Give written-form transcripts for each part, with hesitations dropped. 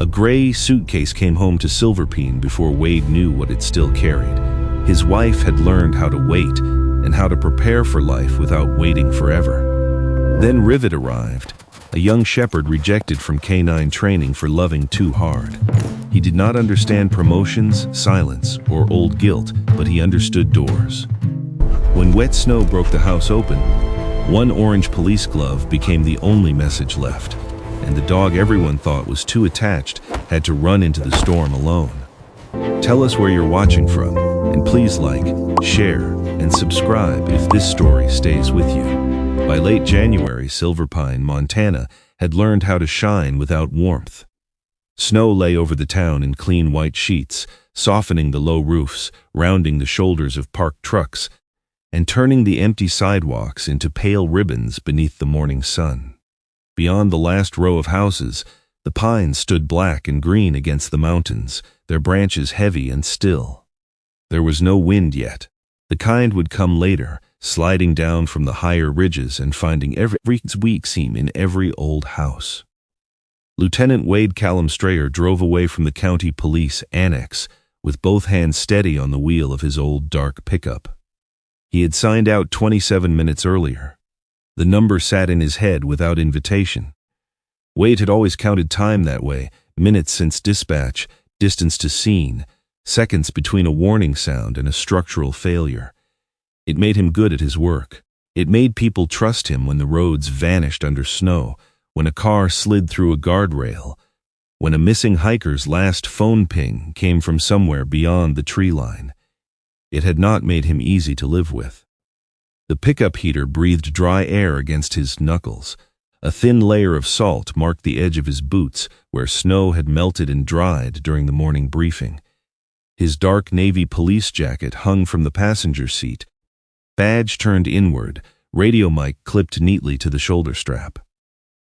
A gray suitcase came home to Silverpine before Wade knew what it still carried. His wife had learned how to wait and how to prepare for life without waiting forever. Then Rivet arrived, a young shepherd rejected from canine training for loving too hard. He did not understand promotions, silence, or old guilt, but he understood doors. When wet snow broke the house open, one orange police glove became the only message left, and the dog everyone thought was too attached had to run into the storm alone. Tell us where you're watching from, and please like, share, and subscribe if this story stays with you. By late January, Silverpine, Montana, had learned how to shine without warmth. Snow lay over the town in clean white sheets, softening the low roofs, rounding the shoulders of parked trucks, and turning the empty sidewalks into pale ribbons beneath the morning sun. Beyond the last row of houses, the pines stood black and green against the mountains, their branches heavy and still. There was no wind yet. The kind would come later, sliding down from the higher ridges and finding every weak seam in every old house. Lieutenant Wade Callum Strayer drove away from the county police annex, with both hands steady on the wheel of his old dark pickup. He had signed out 27 minutes earlier. The number sat in his head without invitation. Wade had always counted time that way, minutes since dispatch, distance to scene, seconds between a warning sound and a structural failure. It made him good at his work. It made people trust him when the roads vanished under snow, when a car slid through a guardrail, when a missing hiker's last phone ping came from somewhere beyond the tree line. It had not made him easy to live with. The pickup heater breathed dry air against his knuckles. A thin layer of salt marked the edge of his boots where snow had melted and dried during the morning briefing. His dark navy police jacket hung from the passenger seat, badge turned inward, radio mic clipped neatly to the shoulder strap.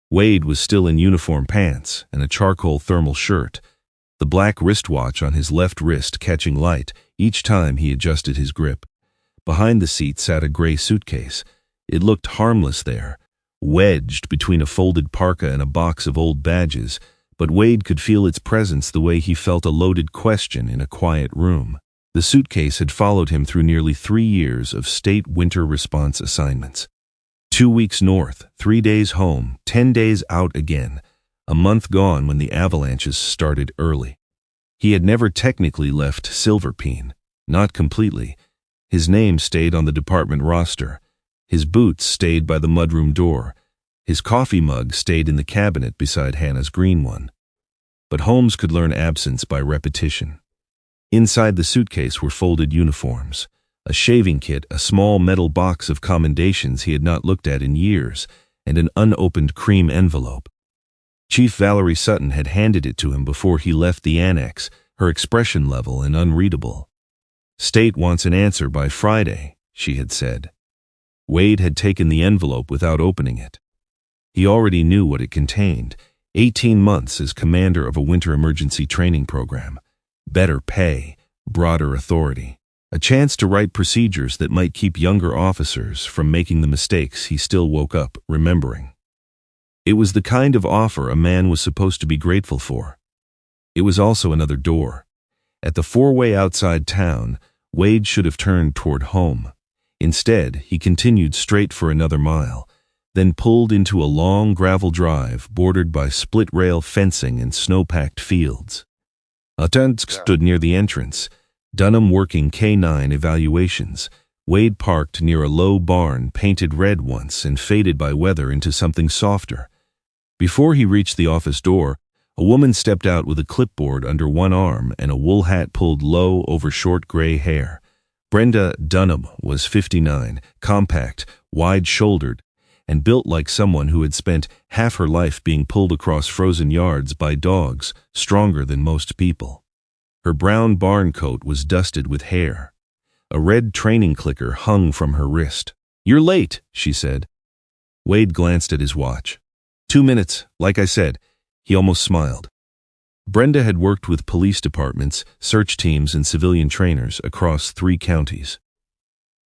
Wade was still in uniform pants and a charcoal thermal shirt, the black wristwatch on his left wrist catching light each time he adjusted his grip. Behind the seat sat a gray suitcase. It looked harmless there, wedged between a folded parka and a box of old badges, but Wade could feel its presence the way he felt a loaded question in a quiet room. The suitcase had followed him through nearly 3 years of state winter response assignments. 2 weeks north, 3 days home, 10 days out again, a month gone when the avalanches started early. He had never technically left Silverpine, not completely. His name stayed on the department roster. His boots stayed by the mudroom door. His coffee mug stayed in the cabinet beside Hannah's green one. But Holmes could learn absence by repetition. Inside the suitcase were folded uniforms, a shaving kit, a small metal box of commendations he had not looked at in years, and an unopened cream envelope. Chief Valerie Sutton had handed it to him before he left the annex, her expression level and unreadable. "State wants an answer by Friday," she had said. Wade had taken the envelope without opening it. He already knew what it contained: 18 months as commander of a winter emergency training program, better pay, broader authority, a chance to write procedures that might keep younger officers from making the mistakes he still woke up remembering. It was the kind of offer a man was supposed to be grateful for. It was also another door. At the four-way outside town, Wade should have turned toward home. Instead, he continued straight for another mile, then pulled into a long gravel drive bordered by split-rail fencing and snow-packed fields. A tent stood near the entrance, Dunham working K9 evaluations. Wade parked near a low barn painted red once and faded by weather into something softer. Before he reached the office door, a woman stepped out with a clipboard under one arm and a wool hat pulled low over short gray hair. Brenda Dunham was 59, compact, wide-shouldered, and built like someone who had spent half her life being pulled across frozen yards by dogs stronger than most people. Her brown barn coat was dusted with hair. A red training clicker hung from her wrist. "You're late," she said. Wade glanced at his watch. 2 minutes, like I said. He almost smiled. Brenda had worked with police departments, search teams, and civilian trainers across 3 counties.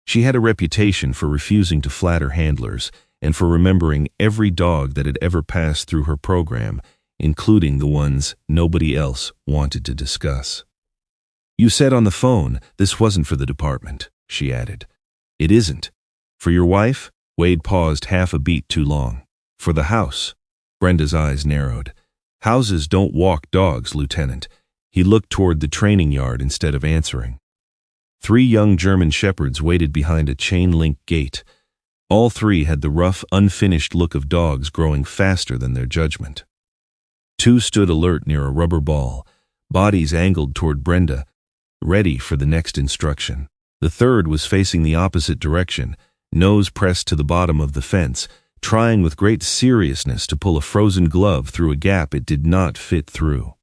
She had a reputation for refusing to flatter handlers and for remembering every dog that had ever passed through her program, including the ones nobody else wanted to discuss. "You said on the phone this wasn't for the department," she added. "It isn't. For your wife?" Wade paused half a beat too long. "For the house." Brenda's eyes narrowed. "Houses don't walk dogs, Lieutenant." He looked toward the training yard instead of answering. 3 young German shepherds waited behind a chain-link gate. All 3 had the rough, unfinished look of dogs growing faster than their judgment. 2 stood alert near a rubber ball, bodies angled toward Brenda, ready for the next instruction. The 3rd was facing the opposite direction, nose pressed to the bottom of the fence, trying with great seriousness to pull a frozen glove through a gap it did not fit through.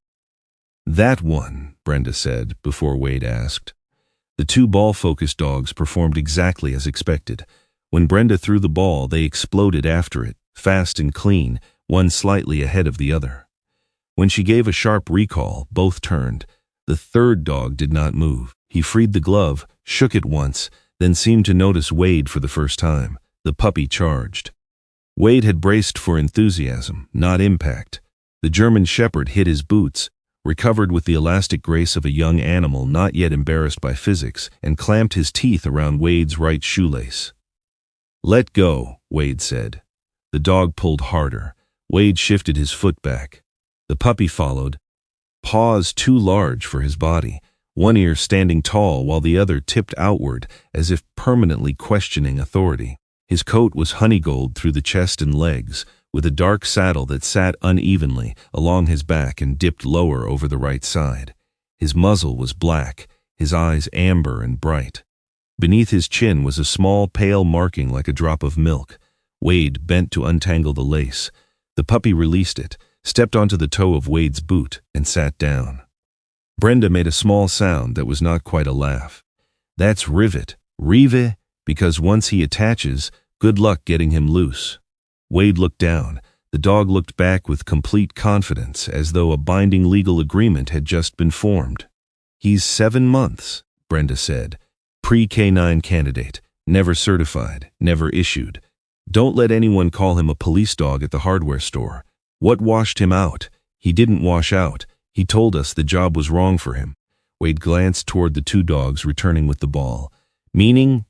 "That one," Brenda said, before Wade asked. The 2 ball-focused dogs performed exactly as expected. When Brenda threw the ball, they exploded after it, fast and clean, one slightly ahead of the other. When she gave a sharp recall, both turned. The 3rd dog did not move. He freed the glove, shook it once, then seemed to notice Wade for the first time. The puppy charged. Wade had braced for enthusiasm, not impact. The German shepherd hit his boots, recovered with the elastic grace of a young animal not yet embarrassed by physics, and clamped his teeth around Wade's right shoelace. "Let go," Wade said. The dog pulled harder. Wade shifted his foot back. The puppy followed, paws too large for his body, one ear standing tall while the other tipped outward as if permanently questioning authority. His coat was honeygold through the chest and legs, with a dark saddle that sat unevenly along his back and dipped lower over the right side. His muzzle was black, his eyes amber and bright. Beneath his chin was a small pale marking like a drop of milk. Wade bent to untangle the lace. The puppy released it, stepped onto the toe of Wade's boot, and sat down. Brenda made a small sound that was not quite a laugh. "That's Rivet. Rivet, because once he attaches, good luck getting him loose." Wade looked down. The dog looked back with complete confidence, as though a binding legal agreement had just been formed. "He's 7 months, Brenda said. "Pre-K9 candidate, never certified, never issued. Don't let anyone call him a police dog at the hardware store. What washed him out? He didn't wash out. He told us the job was wrong for him." Wade glanced toward the 2 dogs returning with the ball. Meaning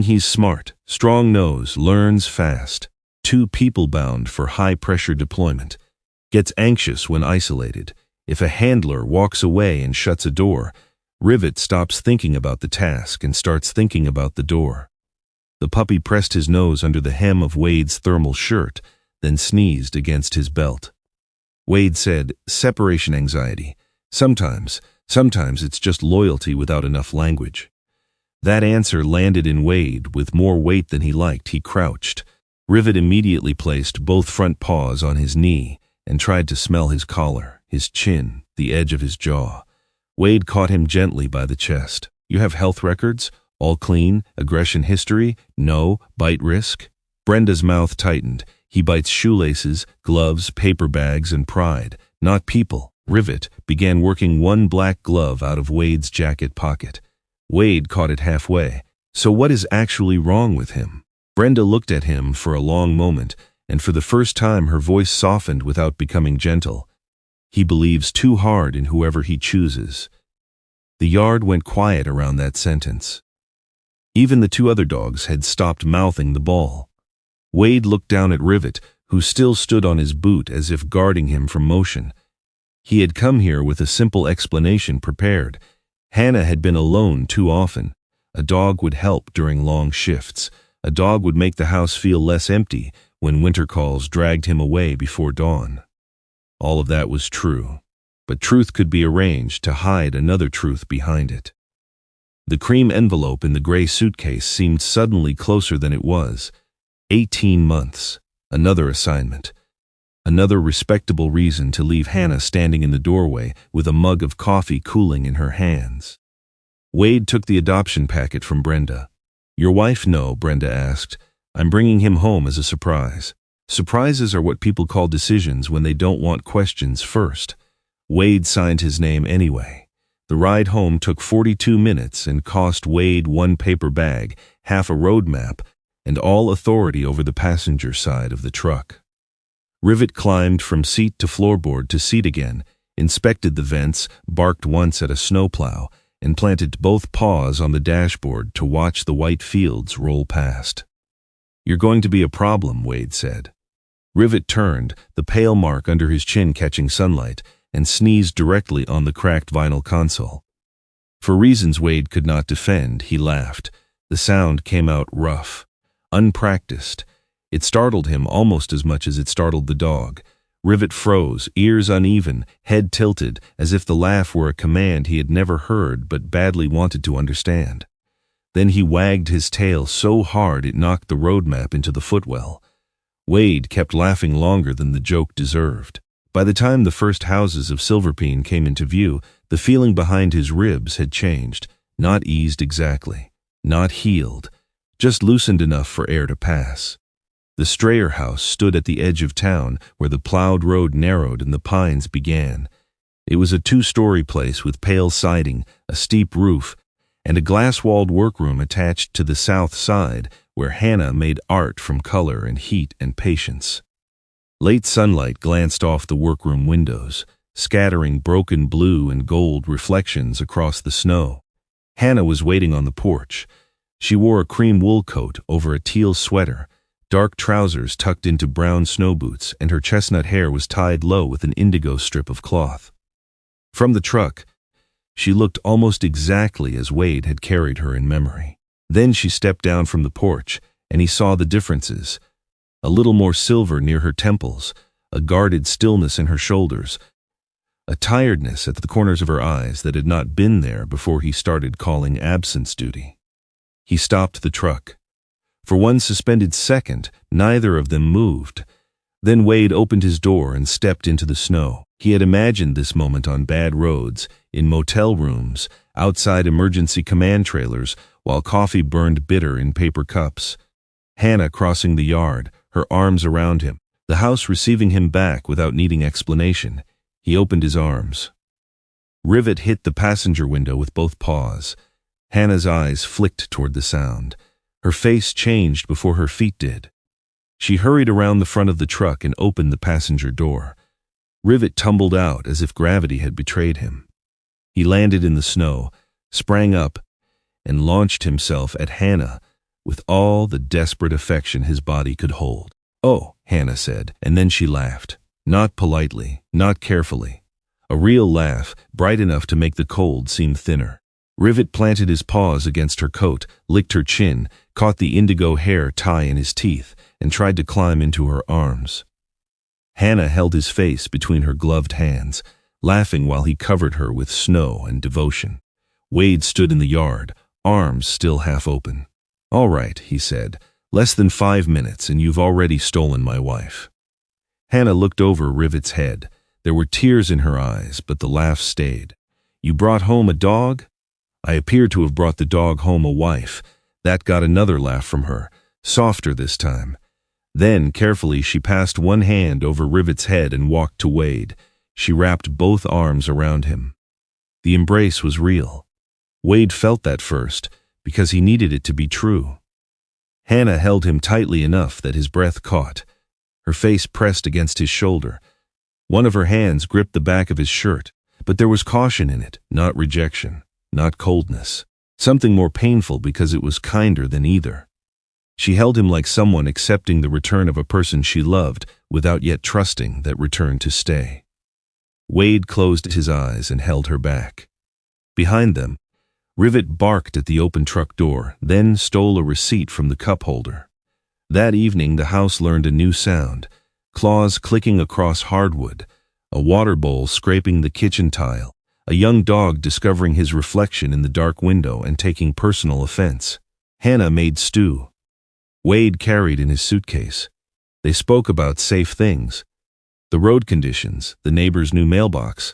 he's smart, strong nose, learns fast. 2 people-bound for high-pressure deployment. Gets anxious when isolated. If a handler walks away and shuts a door, Rivet stops thinking about the task and starts thinking about the door. The puppy pressed his nose under the hem of Wade's thermal shirt, then sneezed against his belt. Wade said, "Separation anxiety. Sometimes it's just loyalty without enough language." That answer landed in Wade with more weight than he liked. He crouched. Rivet immediately placed both front paws on his knee and tried to smell his collar, his chin, the edge of his jaw. Wade caught him gently by the chest. "You have health records? All clean? Aggression history? No? Bite risk?" Brenda's mouth tightened. "He bites shoelaces, gloves, paper bags, and pride, not people." Rivet began working one black glove out of Wade's jacket pocket. Wade caught it halfway. "So what is actually wrong with him?" Brenda looked at him for a long moment, and for the first time her voice softened without becoming gentle. "He believes too hard in whoever he chooses." The yard went quiet around that sentence. Even the 2 other dogs had stopped mouthing the ball. Wade looked down at Rivet, who still stood on his boot as if guarding him from motion. He had come here with a simple explanation prepared. Hannah had been alone too often. A dog would help during long shifts. A dog would make the house feel less empty when winter calls dragged him away before dawn. All of that was true, but truth could be arranged to hide another truth behind it. The cream envelope in the gray suitcase seemed suddenly closer than it was. 18 months. Another assignment. Another respectable reason to leave Hannah standing in the doorway with a mug of coffee cooling in her hands. Wade took the adoption packet from Brenda. "Your wife know?" Brenda asked. "I'm bringing him home as a surprise." Surprises are what people call decisions when they don't want questions first. Wade signed his name anyway. The ride home took 42 minutes and cost Wade 1 paper bag, half a road map, and all authority over the passenger side of the truck. Rivet climbed from seat to floorboard to seat again, inspected the vents, barked once at a snowplow, and planted both paws on the dashboard to watch the white fields roll past. "You're going to be a problem," Wade said. Rivet turned, the pale mark under his chin catching sunlight, and sneezed directly on the cracked vinyl console. For reasons Wade could not defend, he laughed. The sound came out rough, unpracticed. It startled him almost as much as it startled the dog. Rivet froze, ears uneven, head tilted, as if the laugh were a command he had never heard but badly wanted to understand. Then he wagged his tail so hard it knocked the road map into the footwell. Wade kept laughing longer than the joke deserved. By the time the first houses of Silverpeen came into view, the feeling behind his ribs had changed, not eased exactly, not healed, just loosened enough for air to pass. The Strayer house stood at the edge of town where the plowed road narrowed and the pines began. It was a 2-story place with pale siding, a steep roof, and a glass-walled workroom attached to the south side where Hannah made art from color and heat and patience. Late sunlight glanced off the workroom windows, scattering broken blue and gold reflections across the snow. Hannah was waiting on the porch. She wore a cream wool coat over a teal sweater, dark trousers tucked into brown snow boots, and her chestnut hair was tied low with an indigo strip of cloth. From the truck, she looked almost exactly as Wade had carried her in memory. Then she stepped down from the porch, and he saw the differences. A little more silver near her temples, a guarded stillness in her shoulders, a tiredness at the corners of her eyes that had not been there before he started calling absence duty. He stopped the truck. For one suspended second, neither of them moved. Then Wade opened his door and stepped into the snow. He had imagined this moment on bad roads, in motel rooms, outside emergency command trailers, while coffee burned bitter in paper cups. Hannah crossing the yard, her arms around him, the house receiving him back without needing explanation. He opened his arms. Rivet hit the passenger window with both paws. Hannah's eyes flicked toward the sound. Her face changed before her feet did. She hurried around the front of the truck and opened the passenger door. Rivet tumbled out as if gravity had betrayed him. He landed in the snow, sprang up, and launched himself at Hannah with all the desperate affection his body could hold. "Oh," Hannah said, and then she laughed. Not politely, not carefully. A real laugh, bright enough to make the cold seem thinner. Rivet planted his paws against her coat, licked her chin, caught the indigo hair tie in his teeth, and tried to climb into her arms. Hannah held his face between her gloved hands, laughing while he covered her with snow and devotion. Wade stood in the yard, arms still half open. "All right," he said, "less than 5 minutes and you've already stolen my wife." Hannah looked over Rivet's head. There were tears in her eyes, but the laugh stayed. "You brought home a dog?" "I appear to have brought the dog home a wife." That got another laugh from her, softer this time. Then, carefully, she passed one hand over Rivet's head and walked to Wade. She wrapped both arms around him. The embrace was real. Wade felt that first, because he needed it to be true. Hannah held him tightly enough that his breath caught. Her face pressed against his shoulder. One of her hands gripped the back of his shirt, but there was caution in it, not rejection, not coldness. Something more painful because it was kinder than either. She held him like someone accepting the return of a person she loved without yet trusting that return to stay. Wade closed his eyes and held her back. Behind them, Rivet barked at the open truck door, then stole a receipt from the cup holder. That evening the house learned a new sound, claws clicking across hardwood, a water bowl scraping the kitchen tile, a young dog discovering his reflection in the dark window and taking personal offense. Hannah made stew. Wade carried in his suitcase. They spoke about safe things. The road conditions, the neighbor's new mailbox.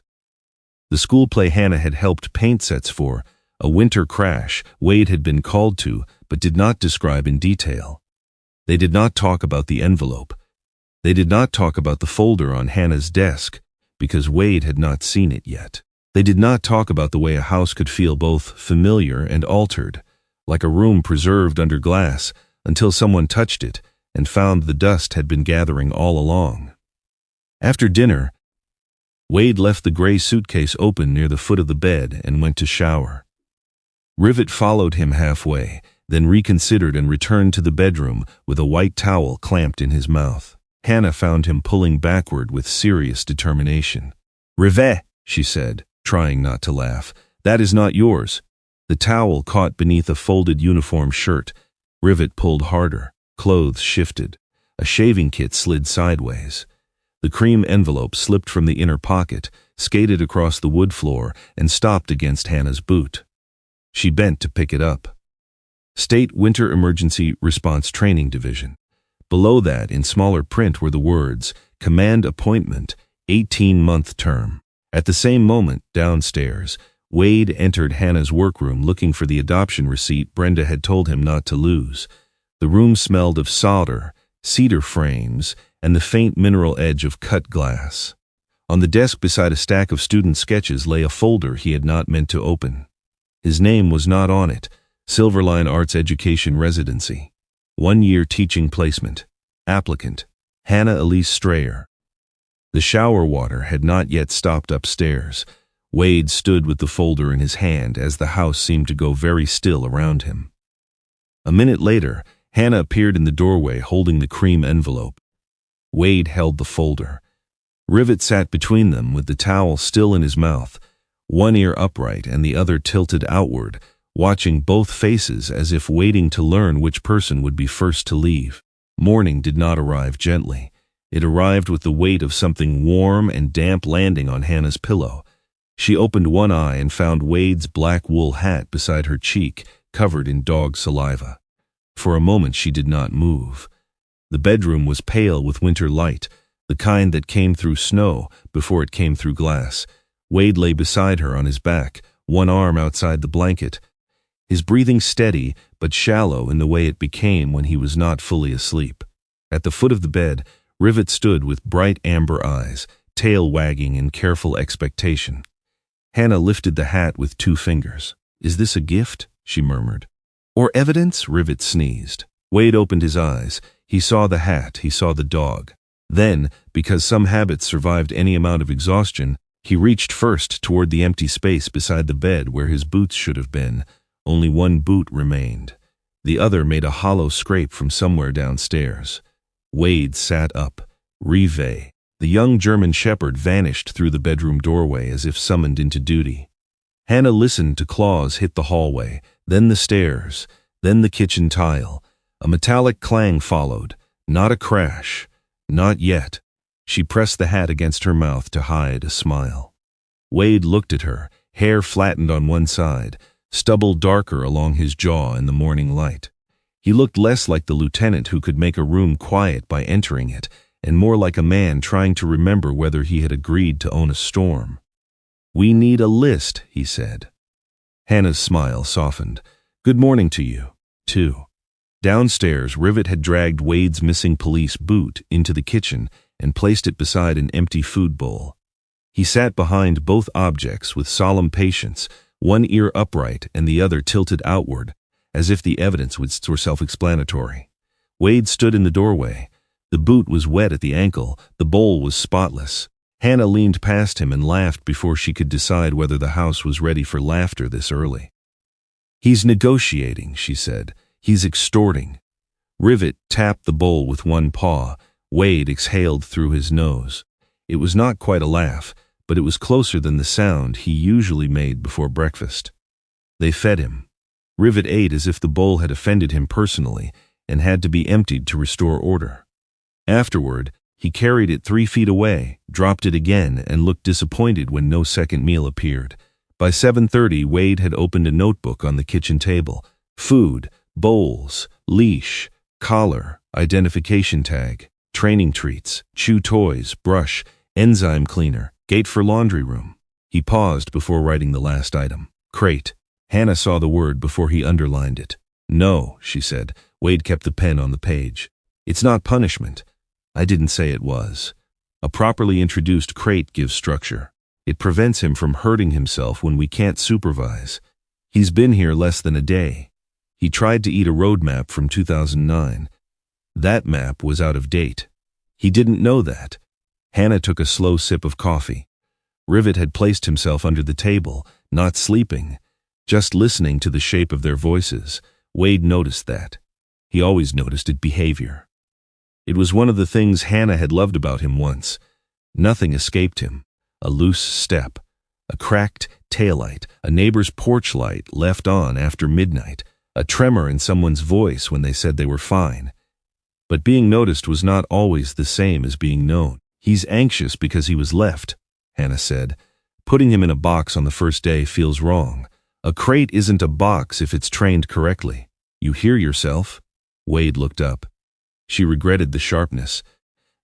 The school play Hannah had helped paint sets for, a winter crash Wade had been called to but did not describe in detail. They did not talk about the envelope. They did not talk about the folder on Hannah's desk because Wade had not seen it yet. They did not talk about the way a house could feel both familiar and altered, like a room preserved under glass, until someone touched it and found the dust had been gathering all along. After dinner, Wade left the gray suitcase open near the foot of the bed and went to shower. Rivet followed him halfway, then reconsidered and returned to the bedroom with a white towel clamped in his mouth. Hannah found him pulling backward with serious determination. "Rivet," she said, trying not to laugh. "That is not yours." The towel caught beneath a folded uniform shirt. Rivet pulled harder. Clothes shifted. A shaving kit slid sideways. The cream envelope slipped from the inner pocket, skated across the wood floor, and stopped against Hannah's boot. She bent to pick it up. State Winter Emergency Response Training Division. Below that, in smaller print, were the words, "Command Appointment, 18-month term." At the same moment, downstairs, Wade entered Hannah's workroom looking for the adoption receipt Brenda had told him not to lose. The room smelled of solder, cedar frames, and the faint mineral edge of cut glass. On the desk beside a stack of student sketches lay a folder he had not meant to open. His name was not on it. Silverline Arts Education Residency. 1-year teaching placement. Applicant, Hannah Elise Strayer. The shower water had not yet stopped upstairs. Wade stood with the folder in his hand as the house seemed to go very still around him. A minute later, Hannah appeared in the doorway holding the cream envelope. Wade held the folder. Rivet sat between them with the towel still in his mouth, one ear upright and the other tilted outward, watching both faces as if waiting to learn which person would be first to leave. Morning did not arrive gently. It arrived with the weight of something warm and damp landing on Hannah's pillow. She opened one eye and found Wade's black wool hat beside her cheek, covered in dog saliva. For a moment she did not move. The bedroom was pale with winter light, the kind that came through snow before it came through glass. Wade lay beside her on his back, one arm outside the blanket, his breathing steady but shallow in the way it became when he was not fully asleep. At the foot of the bed, Rivet stood with bright amber eyes, tail wagging in careful expectation. Hannah lifted the hat with 2 fingers. "Is this a gift?" she murmured. "Or evidence?" Rivet sneezed. Wade opened his eyes. He saw the hat, he saw the dog. Then, because some habits survived any amount of exhaustion, he reached first toward the empty space beside the bed where his boots should have been. Only one boot remained. The other made a hollow scrape from somewhere downstairs. Wade sat up. Rivet, the young German shepherd, vanished through the bedroom doorway as if summoned into duty. Hannah listened to claws hit the hallway, then the stairs, then the kitchen tile. A metallic clang followed. Not a crash. Not yet. She pressed the hat against her mouth to hide a smile. Wade looked at her, hair flattened on one side, stubble darker along his jaw in the morning light. He looked less like the lieutenant who could make a room quiet by entering it, and more like a man trying to remember whether he had agreed to own a storm. "We need a list," he said. Hannah's smile softened. "Good morning to you, too." Downstairs, Rivet had dragged Wade's missing police boot into the kitchen and placed it beside an empty food bowl. He sat behind both objects with solemn patience, one ear upright and the other tilted outward, as if the evidence were self-explanatory. Wade stood in the doorway. The boot was wet at the ankle, the bowl was spotless. Hannah leaned past him and laughed before she could decide whether the house was ready for laughter this early. "He's negotiating," she said. "He's extorting." Rivet tapped the bowl with one paw. Wade exhaled through his nose. It was not quite a laugh, but it was closer than the sound he usually made before breakfast. They fed him. Rivet ate as if the bowl had offended him personally and had to be emptied to restore order. Afterward, he carried it 3 feet away, dropped it again, and looked disappointed when no second meal appeared. By 7:30, Wade had opened a notebook on the kitchen table. Food, bowls, leash, collar, identification tag, training treats, chew toys, brush, enzyme cleaner, gate for laundry room. He paused before writing the last item. Crate. Hannah saw the word before he underlined it. "No," she said. Wade kept the pen on the page. "It's not punishment. I didn't say it was. A properly introduced crate gives structure. It prevents him from hurting himself when we can't supervise. He's been here less than a day. He tried to eat a road map from 2009. That map was out of date. He didn't know that. Hannah took a slow sip of coffee. Rivet had placed himself under the table, not sleeping, just listening to the shape of their voices. Wade noticed that. He always noticed its behavior. It was one of the things Hannah had loved about him once. Nothing escaped him. A loose step, a cracked taillight, a neighbor's porch light left on after midnight, a tremor in someone's voice when they said they were fine. But being noticed was not always the same as being known. He's anxious because he was left, Hannah said. Putting him in a box on the first day feels wrong. A crate isn't a box if it's trained correctly. You hear yourself? Wade looked up. She regretted the sharpness,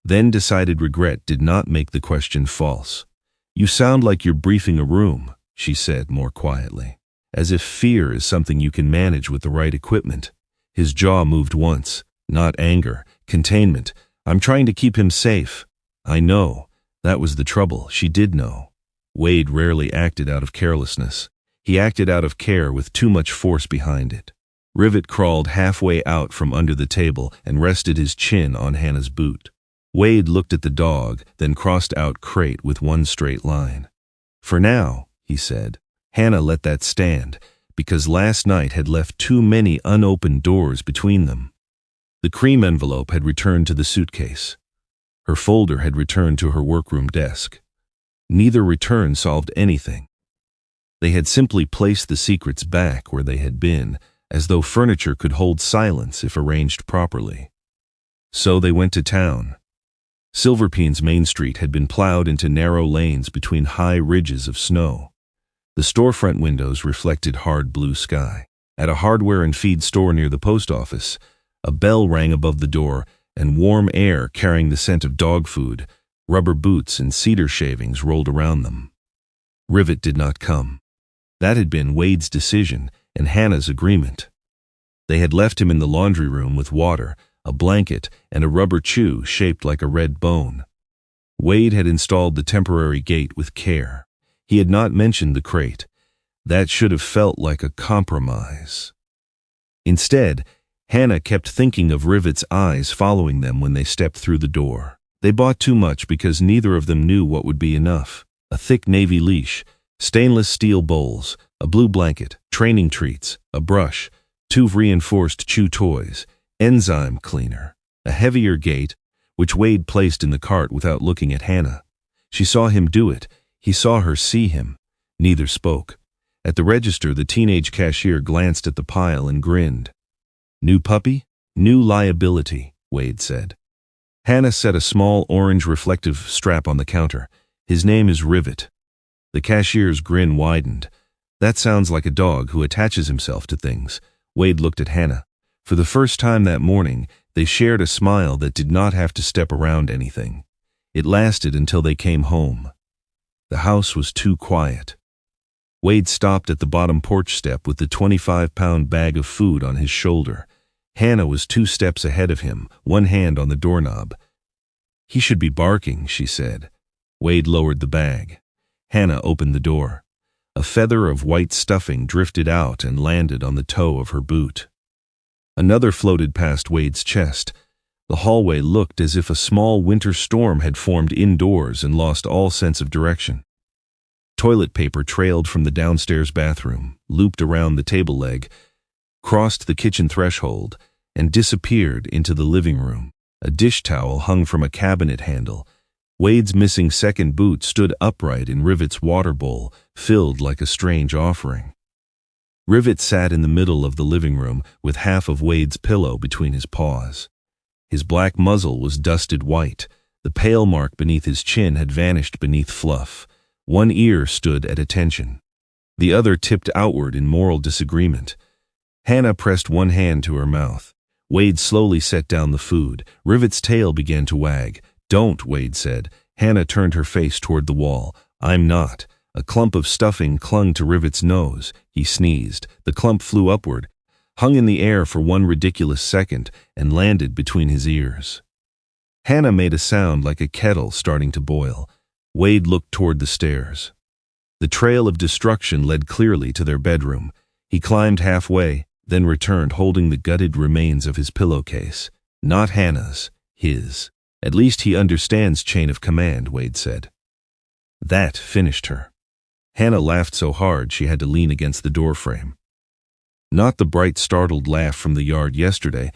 then decided regret did not make the question false. You sound like you're briefing a room, she said more quietly, as if fear is something you can manage with the right equipment. His jaw moved once, not anger, containment. I'm trying to keep him safe. I know. That was the trouble. She did know. Wade rarely acted out of carelessness. He acted out of care with too much force behind it. Rivet crawled halfway out from under the table and rested his chin on Hannah's boot. Wade looked at the dog, then crossed out crate with one straight line. For now, he said. Hannah let that stand, because last night had left too many unopened doors between them. The cream envelope had returned to the suitcase. Her folder had returned to her workroom desk. Neither return solved anything. They had simply placed the secrets back where they had been, as though furniture could hold silence if arranged properly. So they went to town. Silverpeen's main street had been plowed into narrow lanes between high ridges of snow. The storefront windows reflected hard blue sky. At a hardware and feed store near the post office, a bell rang above the door, and warm air carrying the scent of dog food, rubber boots and cedar shavings rolled around them. Rivet did not come. That had been Wade's decision and Hannah's agreement. They had left him in the laundry room with water, a blanket, and a rubber chew shaped like a red bone. Wade had installed the temporary gate with care. He had not mentioned the crate. That should have felt like a compromise. Instead, Hannah kept thinking of Rivet's eyes following them when they stepped through the door. They bought too much because neither of them knew what would be enough. A thick navy leash, stainless steel bowls, a blue blanket, training treats, a brush, 2 reinforced chew toys, enzyme cleaner, a heavier gate, which Wade placed in the cart without looking at Hannah. She saw him do it. He saw her see him. Neither spoke. At the register, the teenage cashier glanced at the pile and grinned. New puppy? New liability, Wade said. Hannah set a small orange reflective strap on the counter. His name is Rivet. The cashier's grin widened. That sounds like a dog who attaches himself to things. Wade looked at Hannah. For the first time that morning, they shared a smile that did not have to step around anything. It lasted until they came home. The house was too quiet. Wade stopped at the bottom porch step with the 25-pound bag of food on his shoulder. Hannah was 2 steps ahead of him, one hand on the doorknob. He should be barking, she said. Wade lowered the bag. Hannah opened the door. A feather of white stuffing drifted out and landed on the toe of her boot. Another floated past Wade's chest. The hallway looked as if a small winter storm had formed indoors and lost all sense of direction. Toilet paper trailed from the downstairs bathroom, looped around the table leg, crossed the kitchen threshold, and disappeared into the living room. A dish towel hung from a cabinet handle. Wade's missing second boot stood upright in Rivet's water bowl, filled like a strange offering. Rivet sat in the middle of the living room with half of Wade's pillow between his paws. His black muzzle was dusted white. The pale mark beneath his chin had vanished beneath fluff. One ear stood at attention. The other tipped outward in moral disagreement. Hannah pressed one hand to her mouth. Wade slowly set down the food. Rivet's tail began to wag. Don't, Wade said. Hannah turned her face toward the wall. I'm not. A clump of stuffing clung to Rivet's nose. He sneezed. The clump flew upward, hung in the air for one ridiculous second, and landed between his ears. Hannah made a sound like a kettle starting to boil. Wade looked toward the stairs. The trail of destruction led clearly to their bedroom. He climbed halfway, then returned holding the gutted remains of his pillowcase. Not Hannah's, his. At least he understands chain of command, Wade said. That finished her. Hannah laughed so hard she had to lean against the doorframe. Not the bright, startled laugh from the yard yesterday.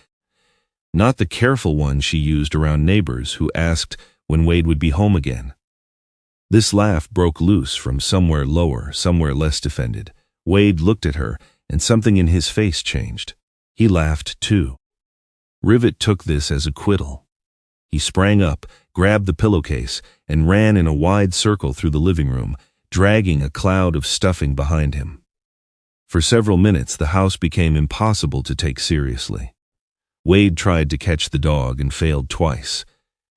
Not the careful one she used around neighbors who asked when Wade would be home again. This laugh broke loose from somewhere lower, somewhere less defended. Wade looked at her, and something in his face changed. He laughed, too. Rivet took this as acquittal. He sprang up, grabbed the pillowcase, and ran in a wide circle through the living room, dragging a cloud of stuffing behind him. For several minutes, the house became impossible to take seriously. Wade tried to catch the dog and failed twice.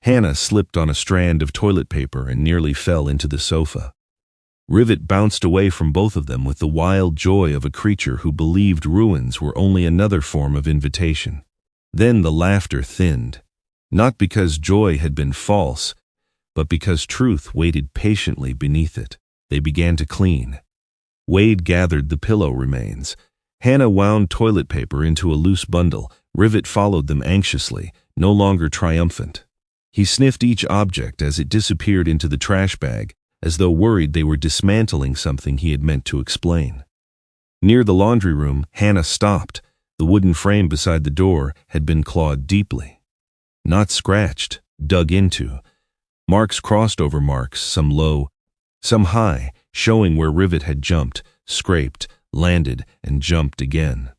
Hannah slipped on a strand of toilet paper and nearly fell into the sofa. Rivet bounced away from both of them with the wild joy of a creature who believed ruins were only another form of invitation. Then the laughter thinned, not because joy had been false, but because truth waited patiently beneath it. They began to clean. Wade gathered the pillow remains. Hannah wound toilet paper into a loose bundle. Rivet followed them anxiously, no longer triumphant. He sniffed each object as it disappeared into the trash bag, as though worried they were dismantling something he had meant to explain. Near the laundry room, Hannah stopped. The wooden frame beside the door had been clawed deeply. Not scratched, dug into. Marks crossed over marks, some low, some high, showing where Rivet had jumped, scraped, landed, and jumped again.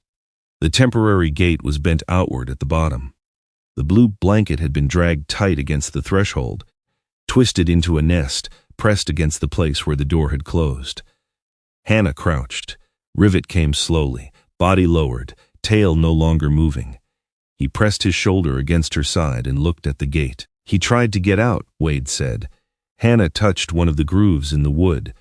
The temporary gate was bent outward at the bottom. The blue blanket had been dragged tight against the threshold, twisted into a nest, pressed against the place where the door had closed. Hannah crouched. Rivet came slowly, body lowered, tail no longer moving. He pressed his shoulder against her side and looked at the gate. He tried to get out, Wade said. Hannah touched one of the grooves in the wood.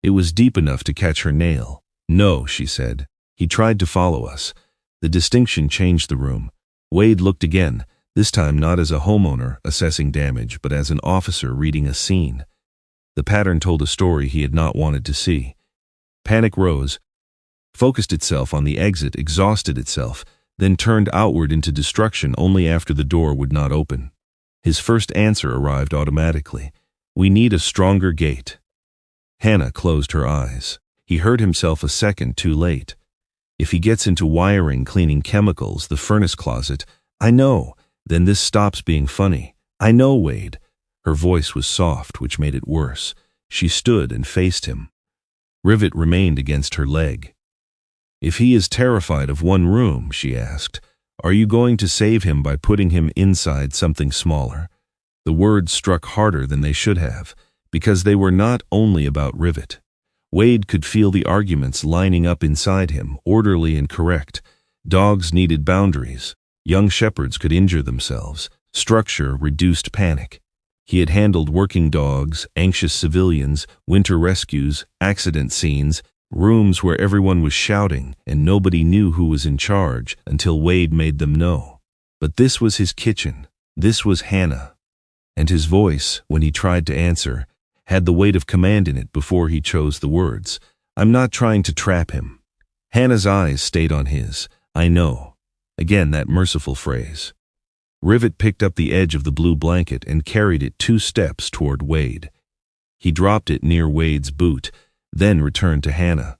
It was deep enough to catch her nail. No, she said. He tried to follow us. The distinction changed the room. Wade looked again, this time not as a homeowner assessing damage, but as an officer reading a scene. The pattern told a story he had not wanted to see. Panic rose, focused itself on the exit, exhausted itself, then turned outward into destruction only after the door would not open. His first answer arrived automatically. We need a stronger gate. Hannah closed her eyes. He heard himself a second too late. If he gets into wiring, cleaning chemicals, the furnace closet, I know, then this stops being funny. I know, Wade. Her voice was soft, which made it worse. She stood and faced him. Rivet remained against her leg. If he is terrified of one room, she asked, are you going to save him by putting him inside something smaller? The words struck harder than they should have, because they were not only about Rivet. Wade could feel the arguments lining up inside him, orderly and correct. Dogs needed boundaries. Young shepherds could injure themselves. Structure reduced panic. He had handled working dogs, anxious civilians, winter rescues, accident scenes, rooms where everyone was shouting and nobody knew who was in charge until Wade made them know. But this was his kitchen. This was Hannah. And his voice, when he tried to answer, had the weight of command in it before he chose the words. I'm not trying to trap him. Hannah's eyes stayed on his. I know. Again, that merciful phrase. Rivet picked up the edge of the blue blanket and carried it 2 steps toward Wade. He dropped it near Wade's boot, then returned to Hannah.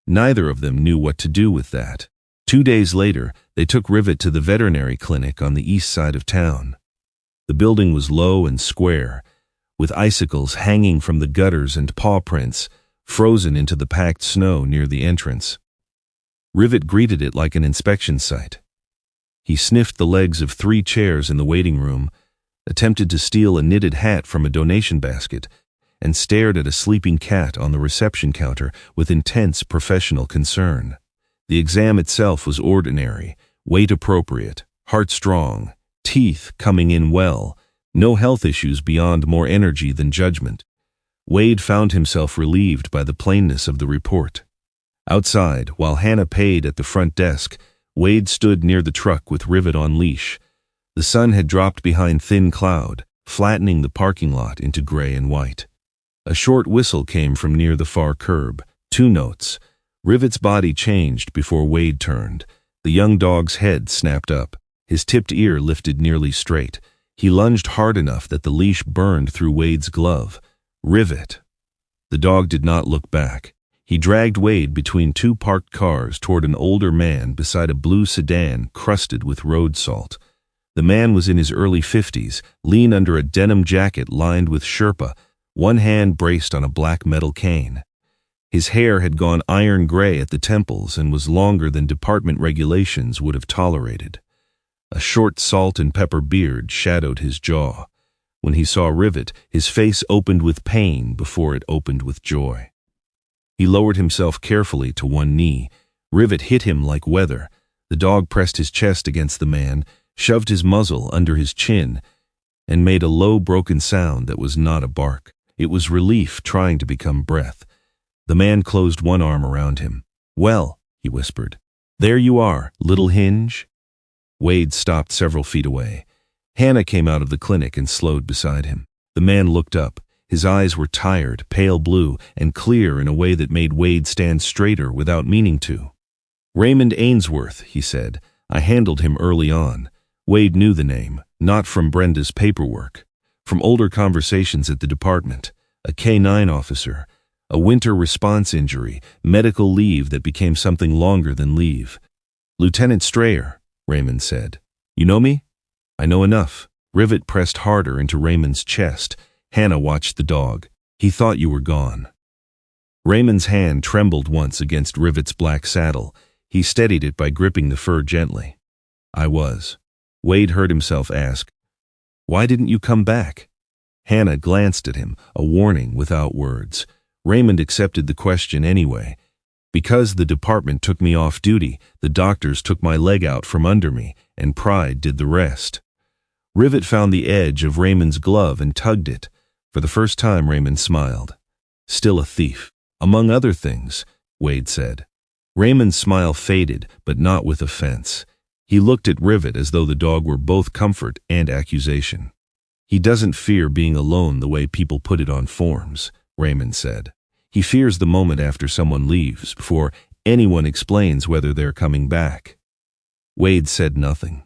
Neither of them knew what to do with that. 2 days later, they took Rivet to the veterinary clinic on the east side of town. The building was low and square, with icicles hanging from the gutters and paw prints frozen into the packed snow near the entrance. Rivet greeted it like an inspection site. He sniffed the legs of 3 chairs in the waiting room, attempted to steal a knitted hat from a donation basket, and stared at a sleeping cat on the reception counter with intense professional concern. The exam itself was ordinary, weight appropriate, heart strong, teeth coming in well, no health issues beyond more energy than judgment. Wade found himself relieved by the plainness of the report. Outside, while Hannah paid at the front desk, Wade stood near the truck with Rivet on leash. The sun had dropped behind thin cloud, flattening the parking lot into gray and white. A short whistle came from near the far curb. 2 notes. Rivet's body changed before Wade turned. The young dog's head snapped up. His tipped ear lifted nearly straight. He lunged hard enough that the leash burned through Wade's glove. Rivet. The dog did not look back. He dragged Wade between two parked cars toward an older man beside a blue sedan crusted with road salt. The man was in his early 50s, lean under a denim jacket lined with Sherpa, one hand braced on a black metal cane. His hair had gone iron gray at the temples and was longer than department regulations would have tolerated. A short salt and pepper beard shadowed his jaw. When he saw Rivet, his face opened with pain before it opened with joy. He lowered himself carefully to one knee. Rivet hit him like weather. The dog pressed his chest against the man, shoved his muzzle under his chin, and made a low, broken sound that was not a bark. It was relief trying to become breath. The man closed one arm around him. "Well," he whispered. "There you are, little hinge." Wade stopped several feet away. Hannah came out of the clinic and slowed beside him. The man looked up. His eyes were tired, pale blue, and clear in a way that made Wade stand straighter without meaning to. "Raymond Ainsworth," he said. "I handled him early on." Wade knew the name, not from Brenda's paperwork, from older conversations at the department. A K-9 officer, a winter response injury, medical leave that became something longer than leave. "Lieutenant Strayer," Raymond said. "You know me?" "I know enough." Rivet pressed harder into Raymond's chest. Hannah watched the dog. "He thought you were gone." Raymond's hand trembled once against Rivet's black saddle. He steadied it by gripping the fur gently. "I was." Wade heard himself ask, "Why didn't you come back?" Hannah glanced at him, a warning without words. Raymond accepted the question anyway. "Because the department took me off duty, the doctors took my leg out from under me, and pride did the rest." Rivet found the edge of Raymond's glove and tugged it. For the first time, Raymond smiled. "Still a thief, among other things," Wade said. Raymond's smile faded, but not with offense. He looked at Rivet as though the dog were both comfort and accusation. "He doesn't fear being alone the way people put it on forms," Raymond said. "He fears the moment after someone leaves, before anyone explains whether they're coming back." Wade said nothing.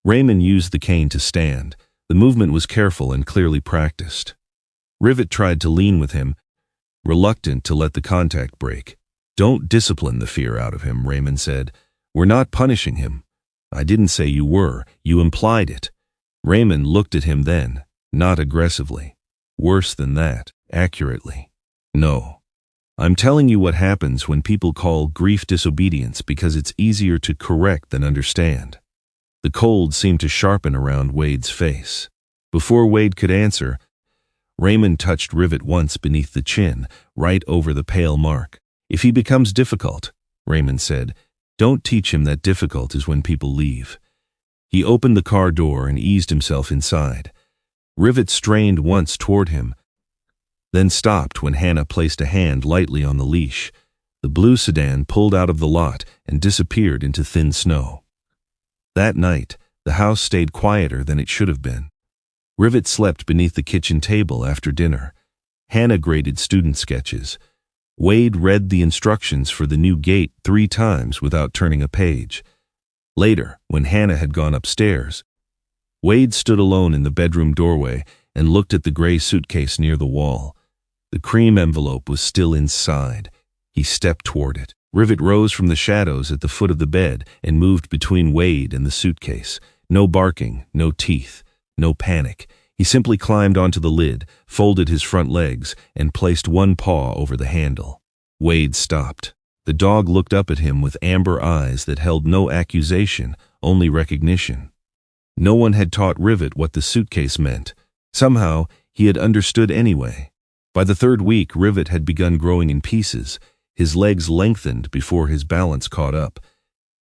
Raymond used the cane to stand. The movement was careful and clearly practiced. Rivet tried to lean with him, reluctant to let the contact break. "Don't discipline the fear out of him," Raymond said. "We're not punishing him." "I didn't say you were. You implied it." Raymond looked at him then, not aggressively. "Worse than that, accurately." "No. I'm telling you what happens when people call grief disobedience because it's easier to correct than understand." The cold seemed to sharpen around Wade's face. Before Wade could answer, Raymond touched Rivet once beneath the chin, right over the pale mark. "If he becomes difficult," Raymond said, "don't teach him that difficult is when people leave." He opened the car door and eased himself inside. Rivet strained once toward him, then stopped when Hannah placed a hand lightly on the leash. The blue sedan pulled out of the lot and disappeared into thin snow. That night, the house stayed quieter than it should have been. Rivet slept beneath the kitchen table after dinner. Hannah graded student sketches. Wade read the instructions for the new gate 3 times without turning a page. Later, when Hannah had gone upstairs, Wade stood alone in the bedroom doorway and looked at the gray suitcase near the wall. The cream envelope was still inside. He stepped toward it. Rivet rose from the shadows at the foot of the bed and moved between Wade and the suitcase. No barking, no teeth, no panic. He simply climbed onto the lid, folded his front legs, and placed one paw over the handle. Wade stopped. The dog looked up at him with amber eyes that held no accusation, only recognition. No one had taught Rivet what the suitcase meant. Somehow, he had understood anyway. By the 3rd week, Rivet had begun growing in pieces. His legs lengthened before his balance caught up.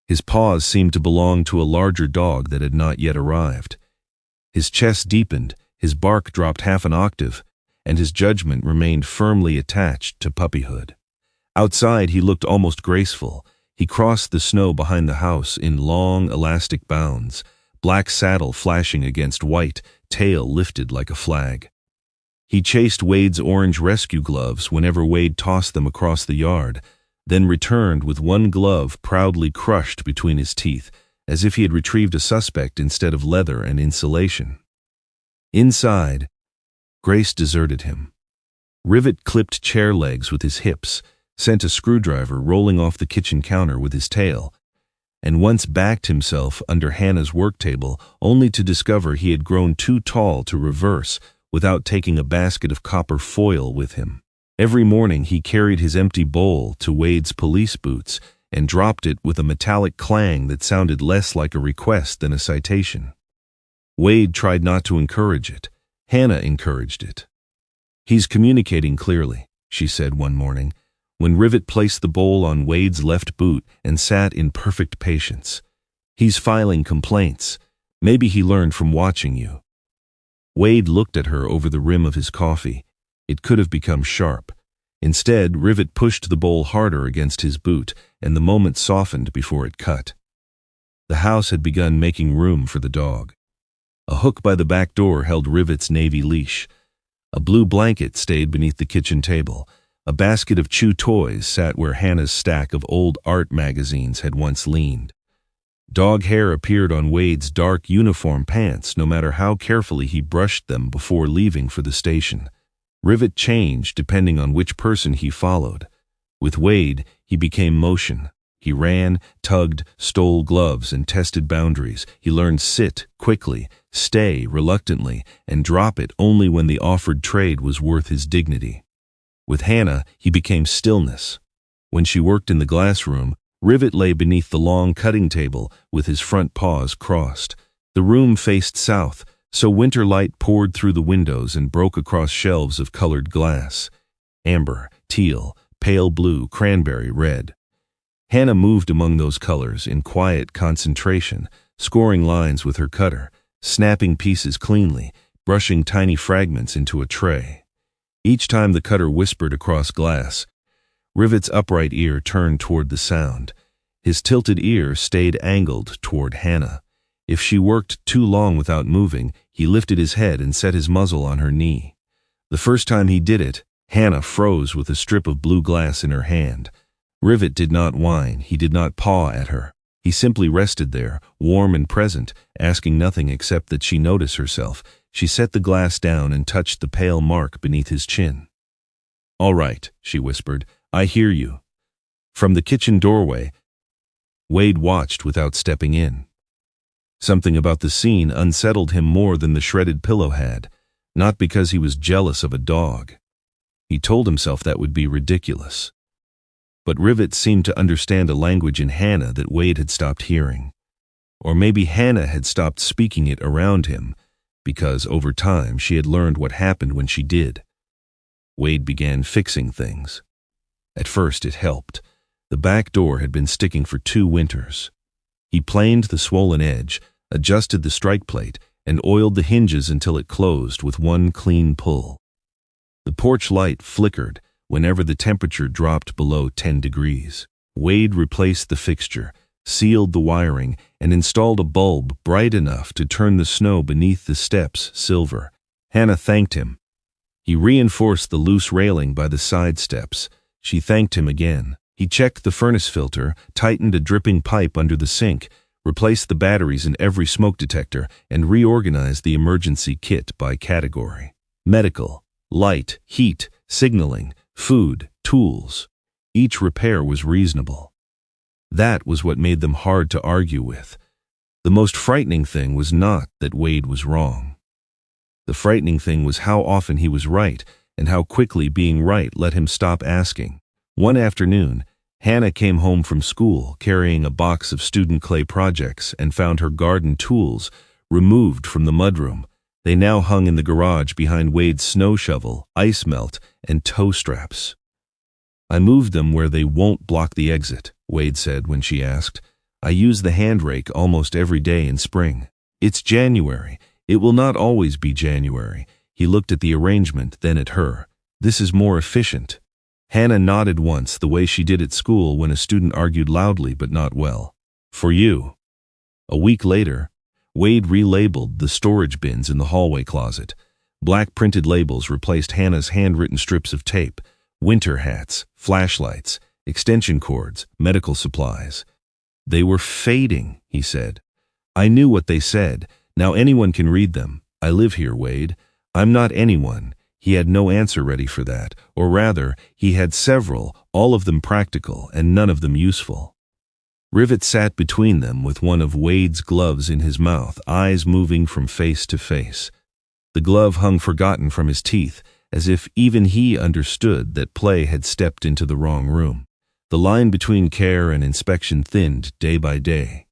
His paws seemed to belong to a larger dog that had not yet arrived. His chest deepened, his bark dropped half an octave, and his judgment remained firmly attached to puppyhood. Outside, he looked almost graceful. He crossed the snow behind the house in long, elastic bounds, black saddle flashing against white, tail lifted like a flag. He chased Wade's orange rescue gloves whenever Wade tossed them across the yard, then returned with one glove proudly crushed between his teeth, as if he had retrieved a suspect instead of leather and insulation. Inside, Grace deserted him. Rivet clipped chair legs with his hips, sent a screwdriver rolling off the kitchen counter with his tail, and once backed himself under Hannah's work table only to discover he had grown too tall to reverse without taking a basket of copper foil with him. Every morning he carried his empty bowl to Wade's police boots and dropped it with a metallic clang that sounded less like a request than a citation. Wade tried not to encourage it. Hannah encouraged it. "He's communicating clearly," she said one morning, when Rivet placed the bowl on Wade's left boot and sat in perfect patience. "He's filing complaints. Maybe he learned from watching you." Wade looked at her over the rim of his coffee. It could have become sharp. Instead, Rivet pushed the bowl harder against his boot, and the moment softened before it cut. The house had begun making room for the dog. A hook by the back door held Rivet's navy leash. A blue blanket stayed beneath the kitchen table. A basket of chew toys sat where Hannah's stack of old art magazines had once leaned. Dog hair appeared on Wade's dark uniform pants no matter how carefully he brushed them before leaving for the station. Rivet changed depending on which person he followed. With Wade, he became motion. He ran, tugged, stole gloves, and tested boundaries. He learned sit quickly, stay reluctantly, and drop it only when the offered trade was worth his dignity. With Hannah, he became stillness. When she worked in the glass room, Rivet lay beneath the long cutting table with his front paws crossed. The room faced south, so winter light poured through the windows and broke across shelves of colored glass. Amber, teal, pale blue, cranberry, red. Hannah moved among those colors in quiet concentration, scoring lines with her cutter, snapping pieces cleanly, brushing tiny fragments into a tray. Each time the cutter whispered across glass, Rivet's upright ear turned toward the sound. His tilted ear stayed angled toward Hannah. If she worked too long without moving, he lifted his head and set his muzzle on her knee. The first time he did it, Hannah froze with a strip of blue glass in her hand. Rivet did not whine, he did not paw at her. He simply rested there, warm and present, asking nothing except that she notice herself. She set the glass down and touched the pale mark beneath his chin. "All right," she whispered, "I hear you." From the kitchen doorway, Wade watched without stepping in. Something about the scene unsettled him more than the shredded pillow had, not because he was jealous of a dog. He told himself that would be ridiculous. But Rivet seemed to understand a language in Hannah that Wade had stopped hearing. Or maybe Hannah had stopped speaking it around him, because over time she had learned what happened when she did. Wade began fixing things. At first it helped. The back door had been sticking for 2 winters. He planed the swollen edge, adjusted the strike plate, and oiled the hinges until it closed with one clean pull. The porch light flickered whenever the temperature dropped below 10 degrees. Wade replaced the fixture, sealed the wiring, and installed a bulb bright enough to turn the snow beneath the steps silver. Hannah thanked him. He reinforced the loose railing by the side steps. She thanked him again. He checked the furnace filter, tightened a dripping pipe under the sink, replaced the batteries in every smoke detector, and reorganized the emergency kit by category. Medical, light, heat, signaling, food, tools. Each repair was reasonable. That was what made them hard to argue with. The most frightening thing was not that Wade was wrong. The frightening thing was how often he was right and how quickly being right let him stop asking. One afternoon, Hannah came home from school carrying a box of student clay projects and found her garden tools removed from the mudroom. They now hung in the garage behind Wade's snow shovel, ice melt, and toe straps. "I moved them where they won't block the exit," Wade said when she asked. "I use the hand rake almost every day in spring. It's January. It will not always be January." He looked at the arrangement, then at her. "This is more efficient." Hannah nodded once, the way she did at school when a student argued loudly but not well. "For you." A week later, Wade relabeled the storage bins in the hallway closet. Black printed labels replaced Hannah's handwritten strips of tape, winter hats, flashlights, extension cords, medical supplies. "They were fading," he said. "I knew what they said. Now anyone can read them. I live here, Wade. I'm not anyone. He had no answer ready for that, or rather, he had several, all of them practical and none of them useful. Rivet sat between them with one of Wade's gloves in his mouth, eyes moving from face to face. The glove hung forgotten from his teeth, as if even he understood that play had stepped into the wrong room. The line between care and inspection thinned day by day.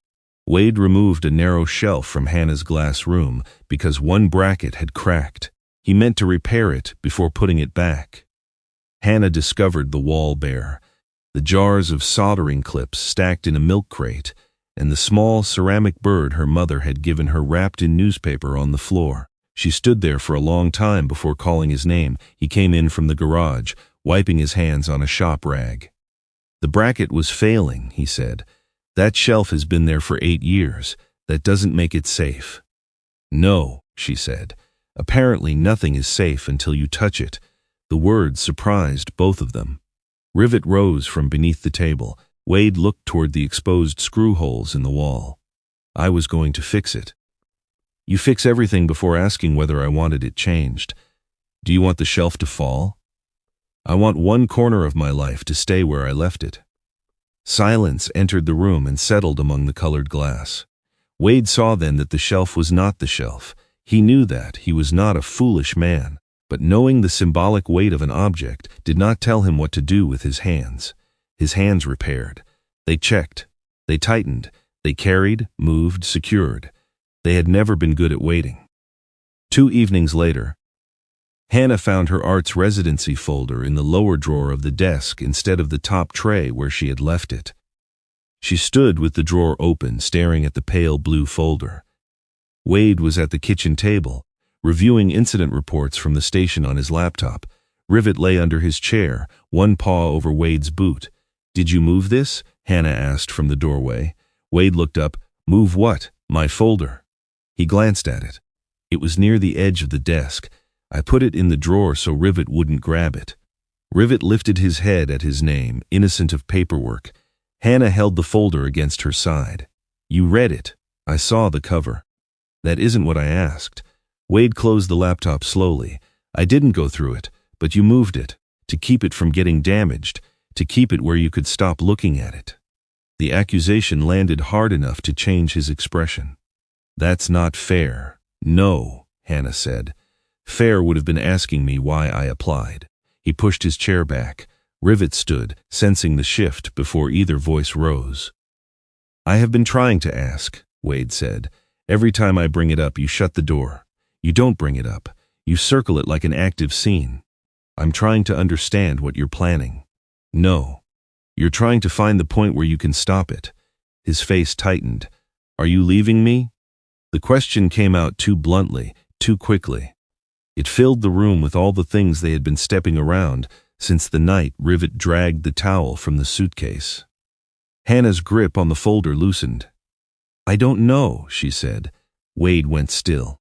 Wade removed a narrow shelf from Hannah's glass room because one bracket had cracked. He meant to repair it before putting it back. Hannah discovered the wall bare, the jars of soldering clips stacked in a milk crate, and the small ceramic bird her mother had given her wrapped in newspaper on the floor. She stood there for a long time before calling his name. He came in from the garage, wiping his hands on a shop rag. The bracket was failing, he said. That shelf has been there for 8 years. That doesn't make it safe. No, she said. Apparently nothing is safe until you touch it. The words surprised both of them. Rivet rose from beneath the table. Wade looked toward the exposed screw holes in the wall. I was going to fix it. You fix everything before asking whether I wanted it changed. Do you want the shelf to fall? I want one corner of my life to stay where I left it. Silence entered the room and settled among the colored glass. Wade saw then that the shelf was not the shelf. He knew that. He was not a foolish man. But knowing the symbolic weight of an object did not tell him what to do with his hands. His hands repaired. They checked. They tightened. They carried, moved, secured. They had never been good at waiting. 2 evenings later, Hannah found her arts residency folder in the lower drawer of the desk instead of the top tray where she had left it. She stood with the drawer open, staring at the pale blue folder. Wade was at the kitchen table, reviewing incident reports from the station on his laptop. Rivet lay under his chair, one paw over Wade's boot. Did you move this? Hannah asked from the doorway. Wade looked up. Move what? My folder. He glanced at it. It was near the edge of the desk. I put it in the drawer so Rivet wouldn't grab it. Rivet lifted his head at his name, innocent of paperwork. Hannah held the folder against her side. You read it. I saw the cover. That isn't what I asked. Wade closed the laptop slowly. I didn't go through it, but you moved it, to keep it from getting damaged, to keep it where you could stop looking at it. The accusation landed hard enough to change his expression. That's not fair. No, Hannah said. Fair would have been asking me why I applied. He pushed his chair back. Rivet stood, sensing the shift before either voice rose. I have been trying to ask, Wade said. Every time I bring it up, you shut the door. You don't bring it up. You circle it like an active scene. I'm trying to understand what you're planning. No. You're trying to find the point where you can stop it. His face tightened. Are you leaving me? The question came out too bluntly, too quickly. It filled the room with all the things they had been stepping around since the night Rivet dragged the towel from the suitcase. Hannah's grip on the folder loosened. I don't know, she said. Wade went still.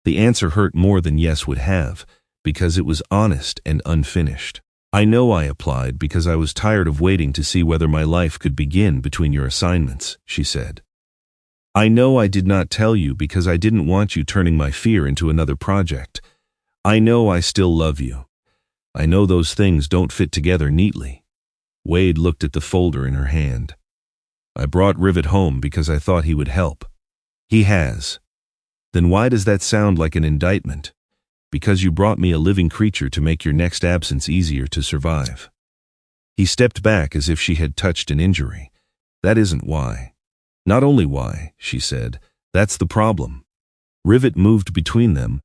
The answer hurt more than yes would have, because it was honest and unfinished. I know I applied because I was tired of waiting to see whether my life could begin between your assignments, she said. I know I did not tell you because I didn't want you turning my fear into another project. I know I still love you. I know those things don't fit together neatly. Wade looked at the folder in her hand. I brought Rivet home because I thought he would help. He has. Then why does that sound like an indictment? Because you brought me a living creature to make your next absence easier to survive. He stepped back as if she had touched an injury. That isn't why. Not only why, she said. That's the problem. Rivet moved between them,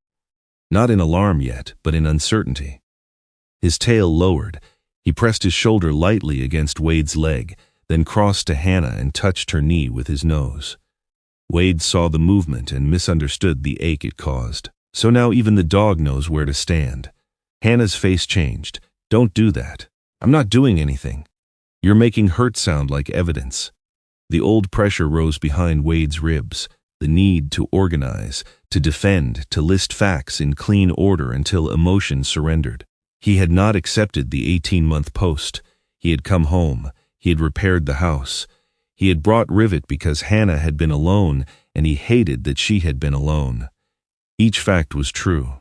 not in alarm yet, but in uncertainty. His tail lowered. He pressed his shoulder lightly against Wade's leg, then crossed to Hannah and touched her knee with his nose. Wade saw the movement and misunderstood the ache it caused. So now even the dog knows where to stand. Hannah's face changed. Don't do that. I'm not doing anything. You're making hurt sound like evidence. The old pressure rose behind Wade's ribs, the need to organize, to defend, to list facts in clean order until emotion surrendered. He had not accepted the 18-month post. He had come home. He had repaired the house. He had brought Rivet because Hannah had been alone, and he hated that she had been alone. Each fact was true.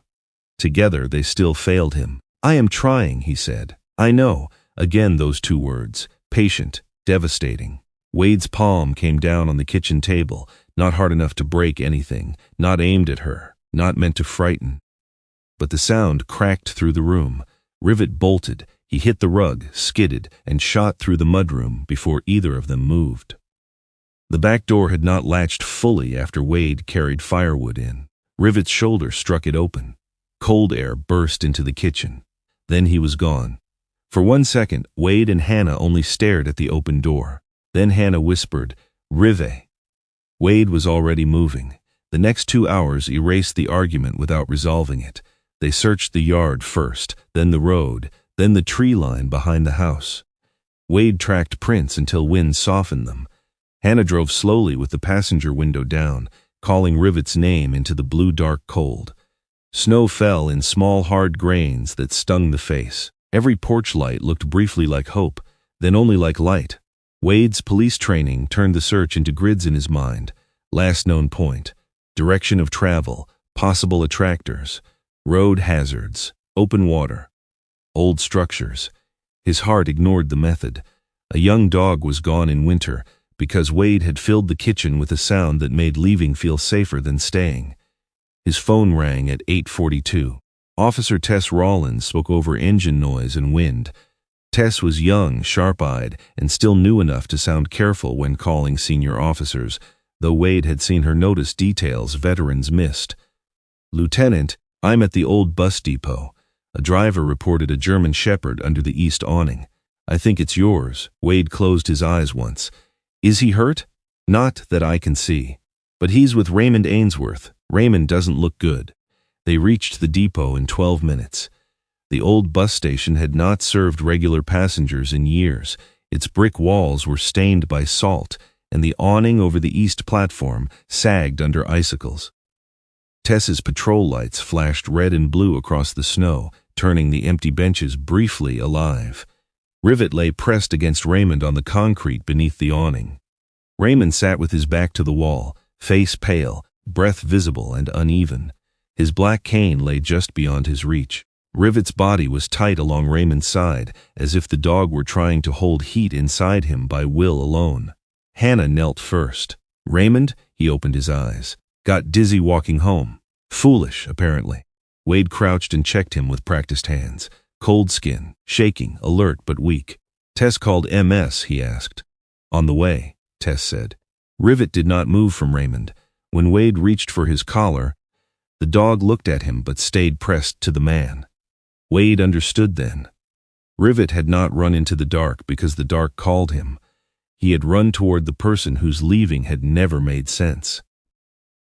Together, they still failed him. "I am trying," he said. "I know." Again those two words, patient, devastating. Wade's palm came down on the kitchen table, not hard enough to break anything, not aimed at her, not meant to frighten. But the sound cracked through the room. Rivet bolted. He hit the rug, skidded, and shot through the mudroom before either of them moved. The back door had not latched fully after Wade carried firewood in. Rivet's shoulder struck it open. Cold air burst into the kitchen. Then he was gone. For 1 second, Wade and Hannah only stared at the open door. Then Hannah whispered, "Rivet." Wade was already moving. The next 2 hours erased the argument without resolving it. They searched the yard first, then the road, then the tree line behind the house. Wade tracked prints until wind softened them. Hannah drove slowly with the passenger window down, calling Rivet's name into the blue dark cold. Snow fell in small hard grains that stung the face. Every porch light looked briefly like hope, then only like light. Wade's police training turned the search into grids in his mind. Last known point, direction of travel, possible attractors, road hazards, open water, old structures. His heart ignored the method. A young dog was gone in winter because Wade had filled the kitchen with a sound that made leaving feel safer than staying. His phone rang at 8:42. Officer Tess Rollins spoke over engine noise and wind. Tess was young, sharp-eyed, and still new enough to sound careful when calling senior officers, though Wade had seen her notice details veterans missed. "Lieutenant, I'm at the old bus depot. A driver reported a German Shepherd under the east awning. I think it's yours." Wade closed his eyes once. "Is he hurt?" "Not that I can see. But he's with Raymond Ainsworth. Raymond doesn't look good." They reached the depot in 12 minutes. The old bus station had not served regular passengers in years. Its brick walls were stained by salt, and the awning over the east platform sagged under icicles. Tess's patrol lights flashed red and blue across the snow, turning the empty benches briefly alive. Rivet lay pressed against Raymond on the concrete beneath the awning. Raymond sat with his back to the wall, face pale, breath visible and uneven. His black cane lay just beyond his reach. Rivet's body was tight along Raymond's side, as if the dog were trying to hold heat inside him by will alone. Hannah knelt first. "Raymond," he opened his eyes. "Got dizzy walking home." "Foolish, apparently." Wade crouched and checked him with practiced hands. "Cold skin, shaking, alert but weak." "Tess called MS?" he asked. "On the way," Tess said. Rivet did not move from Raymond. When Wade reached for his collar, the dog looked at him but stayed pressed to the man. Wade understood then. Rivet had not run into the dark because the dark called him. He had run toward the person whose leaving had never made sense.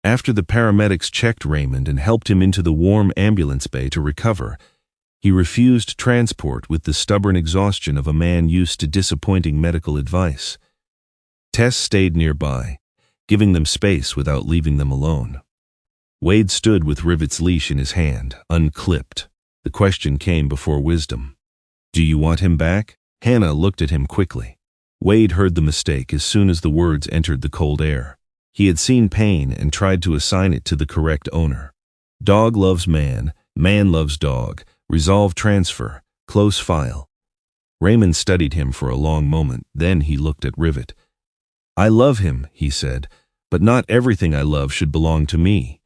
After the paramedics checked Raymond and helped him into the warm ambulance bay to recover, he refused transport with the stubborn exhaustion of a man used to disappointing medical advice. Tess stayed nearby, giving them space without leaving them alone. Wade stood with Rivet's leash in his hand, unclipped. The question came before wisdom. "Do you want him back?" Hannah looked at him quickly. Wade heard the mistake as soon as the words entered the cold air. He had seen pain and tried to assign it to the correct owner. Dog loves man, man loves dog, resolve transfer, close file. Raymond studied him for a long moment, then he looked at Rivet. "I love him," he said, "but not everything I love should belong to me."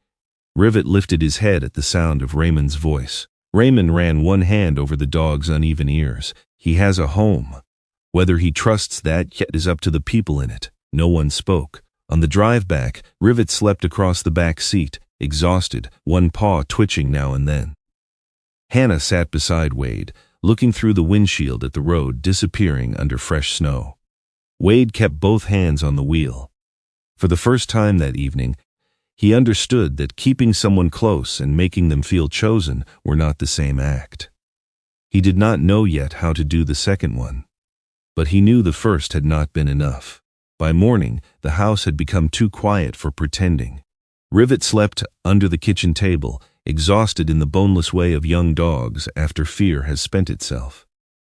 Rivet lifted his head at the sound of Raymond's voice. Raymond ran one hand over the dog's uneven ears. "He has a home. Whether he trusts that yet is up to the people in it." No one spoke. On the drive back, Rivet slept across the back seat, exhausted, one paw twitching now and then. Hannah sat beside Wade, looking through the windshield at the road disappearing under fresh snow. Wade kept both hands on the wheel. For the first time that evening, he understood that keeping someone close and making them feel chosen were not the same act. He did not know yet how to do the second one. But he knew the first had not been enough. By morning, the house had become too quiet for pretending. Rivet slept under the kitchen table, exhausted in the boneless way of young dogs after fear has spent itself.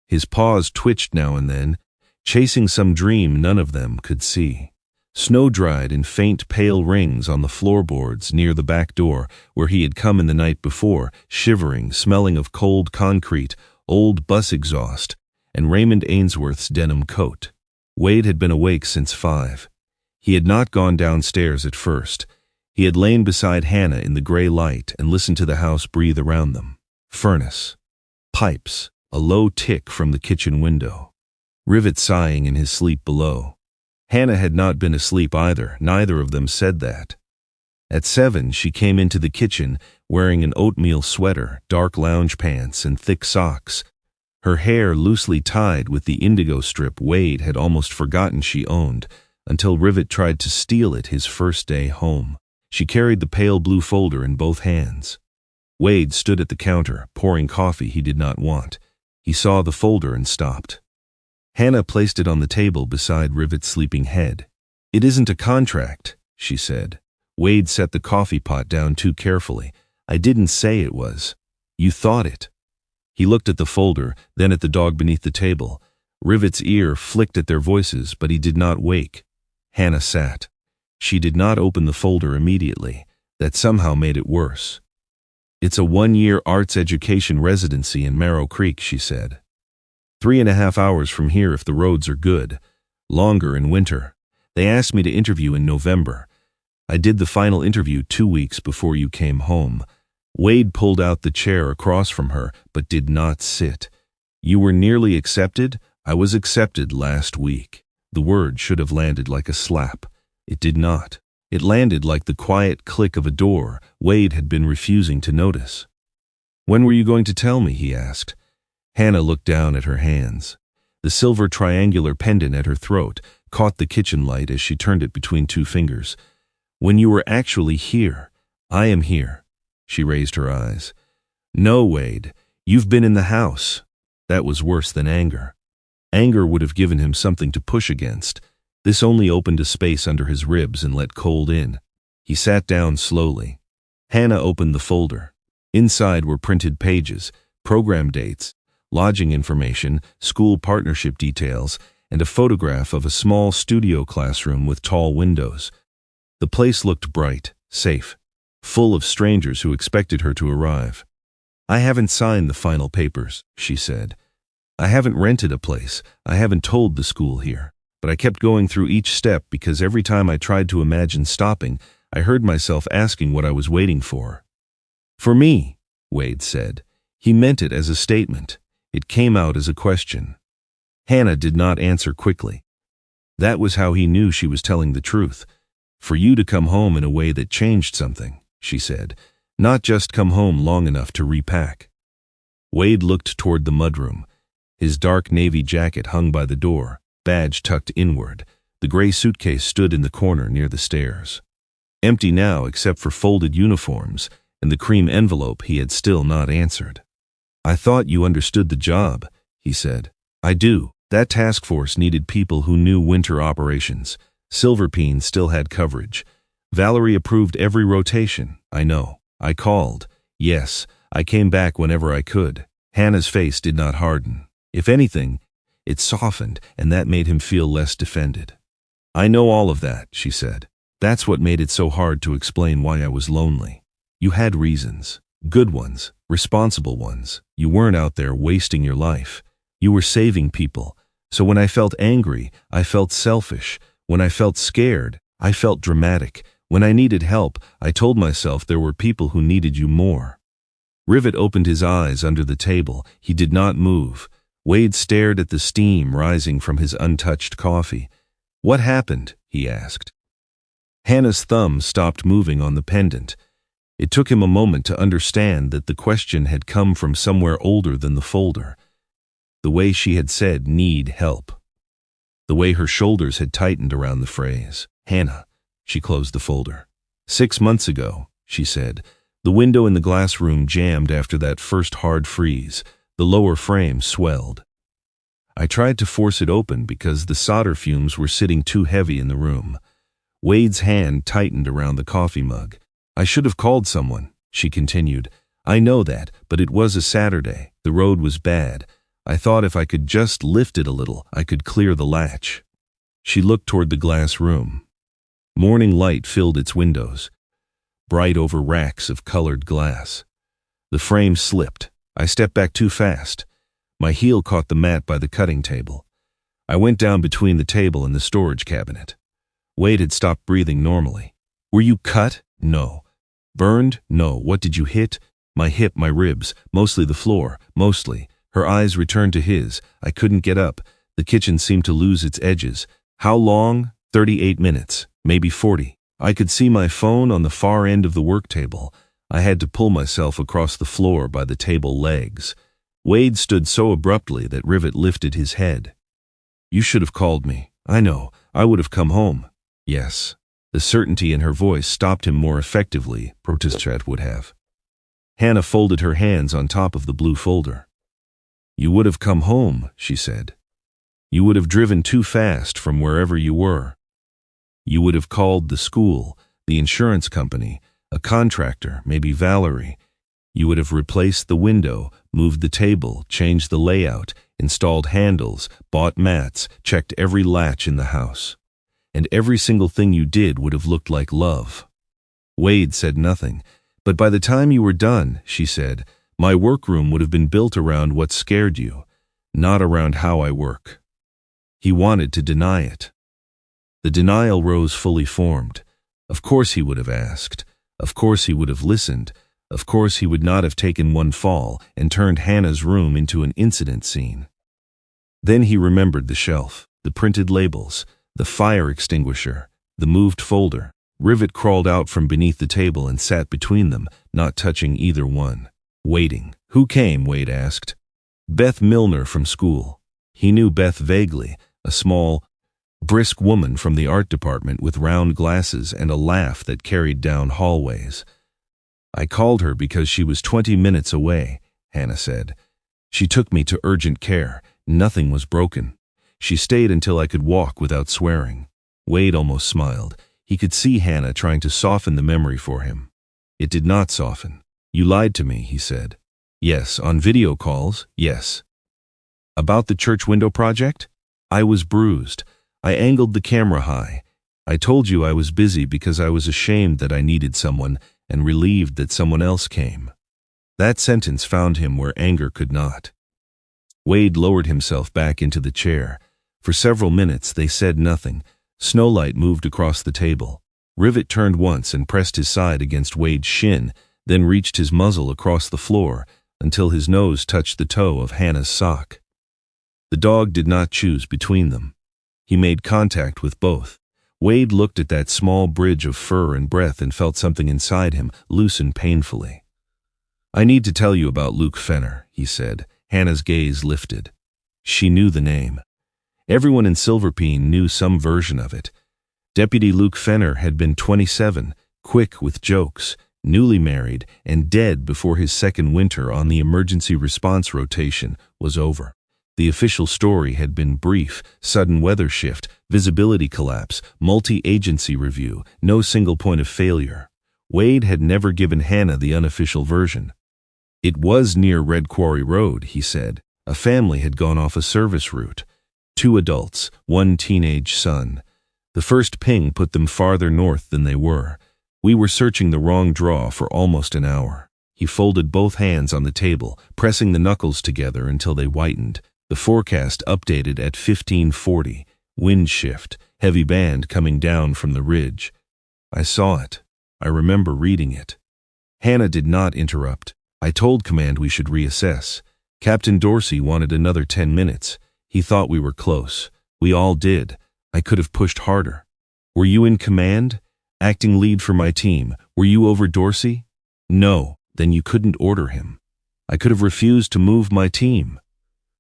His paws twitched now and then, chasing some dream none of them could see. snow-dried in faint pale rings on the floorboards near the back door where he had come in the night before, shivering, smelling of cold concrete, old bus exhaust, and Raymond Ainsworth's denim coat. Wade had been awake since 5. He had not gone downstairs at first. He had lain beside Hannah in the gray light and listened to the house breathe around them. Furnace, pipes, a low tick from the kitchen window. Rivet sighing in his sleep below. Hannah had not been asleep either. Neither of them said that. At 7, she came into the kitchen wearing an oatmeal sweater, dark lounge pants, and thick socks. Her hair loosely tied with the indigo strip Wade had almost forgotten she owned, until Rivet tried to steal it his first day home. She carried the pale blue folder in both hands. Wade stood at the counter, pouring coffee he did not want. He saw the folder and stopped. Hannah placed it on the table beside Rivet's sleeping head. "It isn't a contract," she said. Wade set the coffee pot down too carefully. "I didn't say it was. You thought it." He looked at the folder, then at the dog beneath the table. Rivet's ear flicked at their voices, but he did not wake. Hannah sat. She did not open the folder immediately. That somehow made it worse. "It's a 1-year arts education residency in Marrow Creek," she said. 3.5 hours from here if the roads are good. Longer in winter. They asked me to interview in November. I did the final interview 2 weeks before you came home. Wade pulled out the chair across from her, but did not sit. "You were nearly accepted?" "I was accepted last week." The word should have landed like a slap. It did not. It landed like the quiet click of a door Wade had been refusing to notice. "When were you going to tell me?" he asked. Hannah looked down at her hands. The silver triangular pendant at her throat caught the kitchen light as she turned it between 2 fingers. "When you were actually here." "I am here." She raised her eyes. "No, Wade, you've been in the house." That was worse than anger. Anger would have given him something to push against. This only opened a space under his ribs and let cold in. He sat down slowly. Hannah opened the folder. Inside were printed pages, program dates, lodging information, school partnership details, and a photograph of a small studio classroom with tall windows. The place looked bright, safe, full of strangers who expected her to arrive. "I haven't signed the final papers," she said. "I haven't rented a place. I haven't told the school here. But I kept going through each step because every time I tried to imagine stopping, I heard myself asking what I was waiting for." "For me," Wade said. He meant it as a statement. It came out as a question. Hannah did not answer quickly. That was how he knew she was telling the truth. "For you to come home in a way that changed something," she said. "Not just come home long enough to repack." Wade looked toward the mudroom. His dark navy jacket hung by the door, badge tucked inward. The gray suitcase stood in the corner near the stairs. Empty now except for folded uniforms and the cream envelope he had still not answered. "I thought you understood the job," he said. "I do. That task force needed people who knew winter operations. Silverpeen still had coverage. Valerie approved every rotation. I know. I called. Yes, I came back whenever I could." Hannah's face did not harden. If anything, it softened, and that made him feel less defended. "I know all of that," she said. "That's what made it so hard to explain why I was lonely. You had reasons. Good ones, responsible ones. You weren't out there wasting your life. You were saving people. So when I felt angry, I felt selfish. When I felt scared, I felt dramatic. When I needed help, I told myself there were people who needed you more." Rivet opened his eyes under the table. He did not move. Wade stared at the steam rising from his untouched coffee. "What happened?" he asked. Hannah's thumb stopped moving on the pendant. It took him a moment to understand that the question had come from somewhere older than the folder. The way she had said, "need help." The way her shoulders had tightened around the phrase. "Hannah." She closed the folder. 6 months ago, she said. The window in the glass room jammed after that first hard freeze. The lower frame swelled. I tried to force it open because the solder fumes were sitting too heavy in the room. Wade's hand tightened around the coffee mug. "I should have called someone," she continued. "I know that, but it was a Saturday. The road was bad. I thought if I could just lift it a little, I could clear the latch." She looked toward the glass room. Morning light filled its windows, bright over racks of colored glass. The frame slipped. I stepped back too fast. My heel caught the mat by the cutting table. I went down between the table and the storage cabinet. Wade had stopped breathing normally. Were you cut? No. Burned? No. What did you hit? My hip, my ribs, mostly the floor, mostly. Her eyes returned to his. I couldn't get up. The kitchen seemed to lose its edges. How long? 38 minutes, maybe 40. I could see my phone on the far end of the work table. I had to pull myself across the floor by the table legs. Wade stood so abruptly that Rivet lifted his head. You should have called me. I know. I would have come home. Yes. The certainty in her voice stopped him more effectively, Protestrat would have. Hannah folded her hands on top of the blue folder. You would have come home, she said. You would have driven too fast from wherever you were. You would have called the school, the insurance company, a contractor, maybe Valerie. You would have replaced the window, moved the table, changed the layout, installed handles, bought mats, checked every latch in the house. And every single thing you did would have looked like love. Wade said nothing, but by the time you were done, she said, my workroom would have been built around what scared you, not around how I work. He wanted to deny it. The denial rose fully formed. Of course he would have asked. Of course he would have listened. Of course he would not have taken one fall and turned Hannah's room into an incident scene. Then he remembered the shelf, the printed labels, the fire extinguisher, the moved folder. Rivet crawled out from beneath the table and sat between them, not touching either one. Waiting. Who came? Wade asked. Beth Milner from school. He knew Beth vaguely, a small, brisk woman from the art department with round glasses and a laugh that carried down hallways. I called her because she was 20 minutes away, Hannah said. She took me to urgent care. Nothing was broken. She stayed until I could walk without swearing. Wade almost smiled. He could see Hannah trying to soften the memory for him. It did not soften. You lied to me, he said. Yes, on video calls, yes. About the church window project? I was bruised. I angled the camera high. I told you I was busy because I was ashamed that I needed someone and relieved that someone else came. That sentence found him where anger could not. Wade lowered himself back into the chair. For several minutes they said nothing. Snowlight moved across the table. Rivet turned once and pressed his side against Wade's shin, then reached his muzzle across the floor until his nose touched the toe of Hannah's sock. The dog did not choose between them. He made contact with both. Wade looked at that small bridge of fur and breath and felt something inside him loosen painfully. I need to tell you about Luke Fenner, he said. Hannah's gaze lifted. She knew the name. Everyone in Silverpeen knew some version of it. Deputy Luke Fenner had been 27, quick with jokes, newly married, and dead before his second winter on the emergency response rotation was over. The official story had been brief: sudden weather shift, visibility collapse, multi-agency review, no single point of failure. Wade had never given Hannah the unofficial version. It was near Red Quarry Road, he said. A family had gone off a service route. 2 adults, 1 teenage son. The first ping put them farther north than they were. We were searching the wrong draw for almost an hour. He folded both hands on the table, pressing the knuckles together until they whitened. The forecast updated at 1540. Wind shift, heavy band coming down from the ridge. I saw it. I remember reading it. Hannah did not interrupt. I told command we should reassess. Captain Dorsey wanted another 10 minutes. He thought we were close. We all did. I could have pushed harder. Were you in command? Acting lead for my team. Were you over Dorsey? No. Then you couldn't order him. I could have refused to move my team.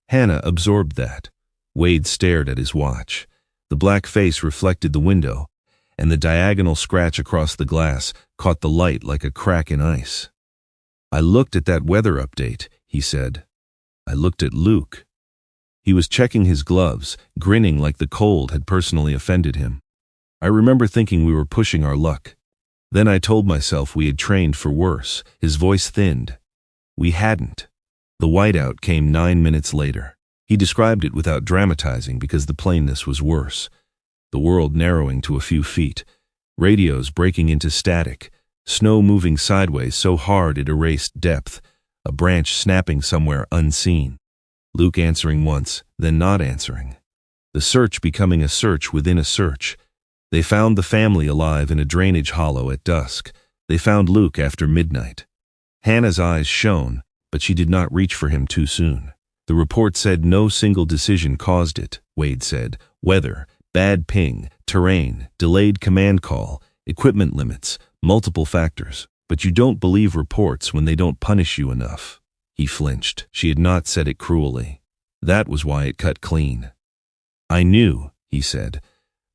Hannah absorbed that. Wade stared at his watch. The black face reflected the window, and the diagonal scratch across the glass caught the light like a crack in ice. I looked at that weather update, he said. I looked at Luke. He was checking his gloves, grinning like the cold had personally offended him. I remember thinking we were pushing our luck. Then I told myself we had trained for worse. His voice thinned. We hadn't. The whiteout came 9 minutes later. He described it without dramatizing because the plainness was worse. The world narrowing to a few feet. Radios breaking into static, snow moving sideways so hard it erased depth, a branch snapping somewhere unseen. Luke answering once, then not answering. The search becoming a search within a search. They found the family alive in a drainage hollow at dusk. They found Luke after midnight. Hannah's eyes shone, but she did not reach for him too soon. The report said no single decision caused it, Wade said. Weather, bad ping, terrain, delayed command call, equipment limits, multiple factors. But you don't believe reports when they don't punish you enough. He flinched. She had not said it cruelly. That was why it cut clean. I knew, he said.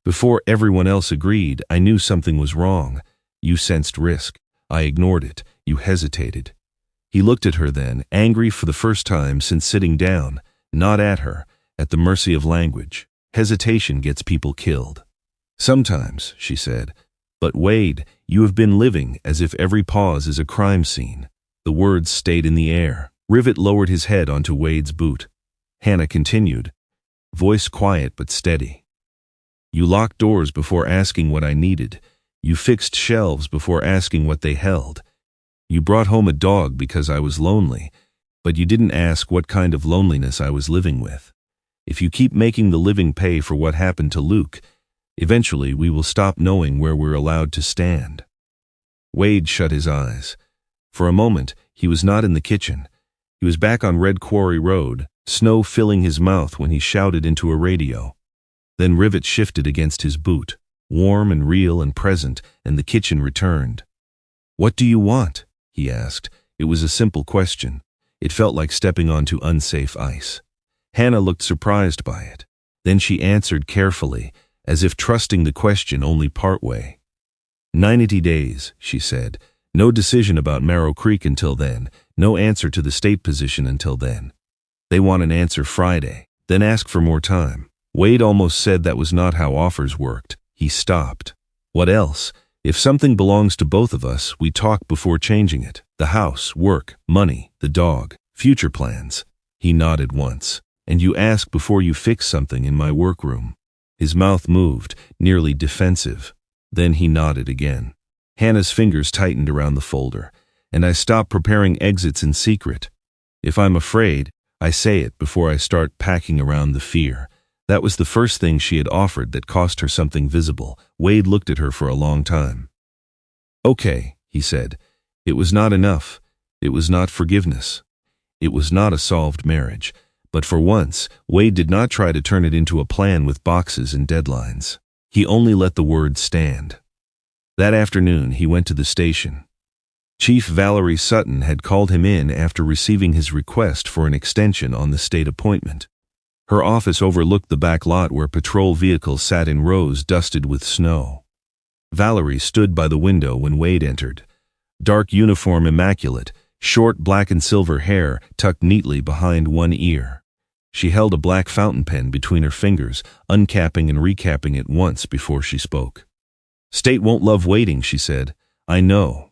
Before everyone else agreed, I knew something was wrong. You sensed risk. I ignored it. You hesitated. He looked at her then, angry for the first time since sitting down, not at her, at the mercy of language. Hesitation gets people killed. Sometimes, she said. But Wade, you have been living as if every pause is a crime scene. The words stayed in the air. Rivet lowered his head onto Wade's boot. Hannah continued, voice quiet but steady. You locked doors before asking what I needed. You fixed shelves before asking what they held. You brought home a dog because I was lonely, but you didn't ask what kind of loneliness I was living with. If you keep making the living pay for what happened to Luke, eventually we will stop knowing where we're allowed to stand. Wade shut his eyes. For a moment, he was not in the kitchen. He was back on Red Quarry Road, snow filling his mouth when he shouted into a radio. Then Rivet shifted against his boot, warm and real and present, and the kitchen returned. What do you want? He asked. It was a simple question. It felt like stepping onto unsafe ice. Hannah looked surprised by it. Then she answered carefully, as if trusting the question only partway. 90 days, she said. No decision about Marrow Creek until then. No answer to the state position until then. They want an answer Friday, then ask for more time. Wade almost said that was not how offers worked. He stopped. What else? If something belongs to both of us, we talk before changing it. The house, work, money, the dog, future plans. He nodded once. And you ask before you fix something in my workroom. His mouth moved, nearly defensive. Then he nodded again. Hannah's fingers tightened around the folder. And I stopped preparing exits in secret. If I'm afraid, I say it before I start packing around the fear. That was the first thing she had offered that cost her something visible. Wade looked at her for a long time. Okay, he said. It was not enough. It was not forgiveness. It was not a solved marriage. But for once, Wade did not try to turn it into a plan with boxes and deadlines. He only let the word stand. That afternoon, he went to the station. Chief Valerie Sutton had called him in after receiving his request for an extension on the state appointment. Her office overlooked the back lot where patrol vehicles sat in rows dusted with snow. Valerie stood by the window when Wade entered. Dark uniform immaculate, short black and silver hair tucked neatly behind one ear. She held a black fountain pen between her fingers, uncapping and recapping it once before she spoke. State won't love waiting, she said. I know.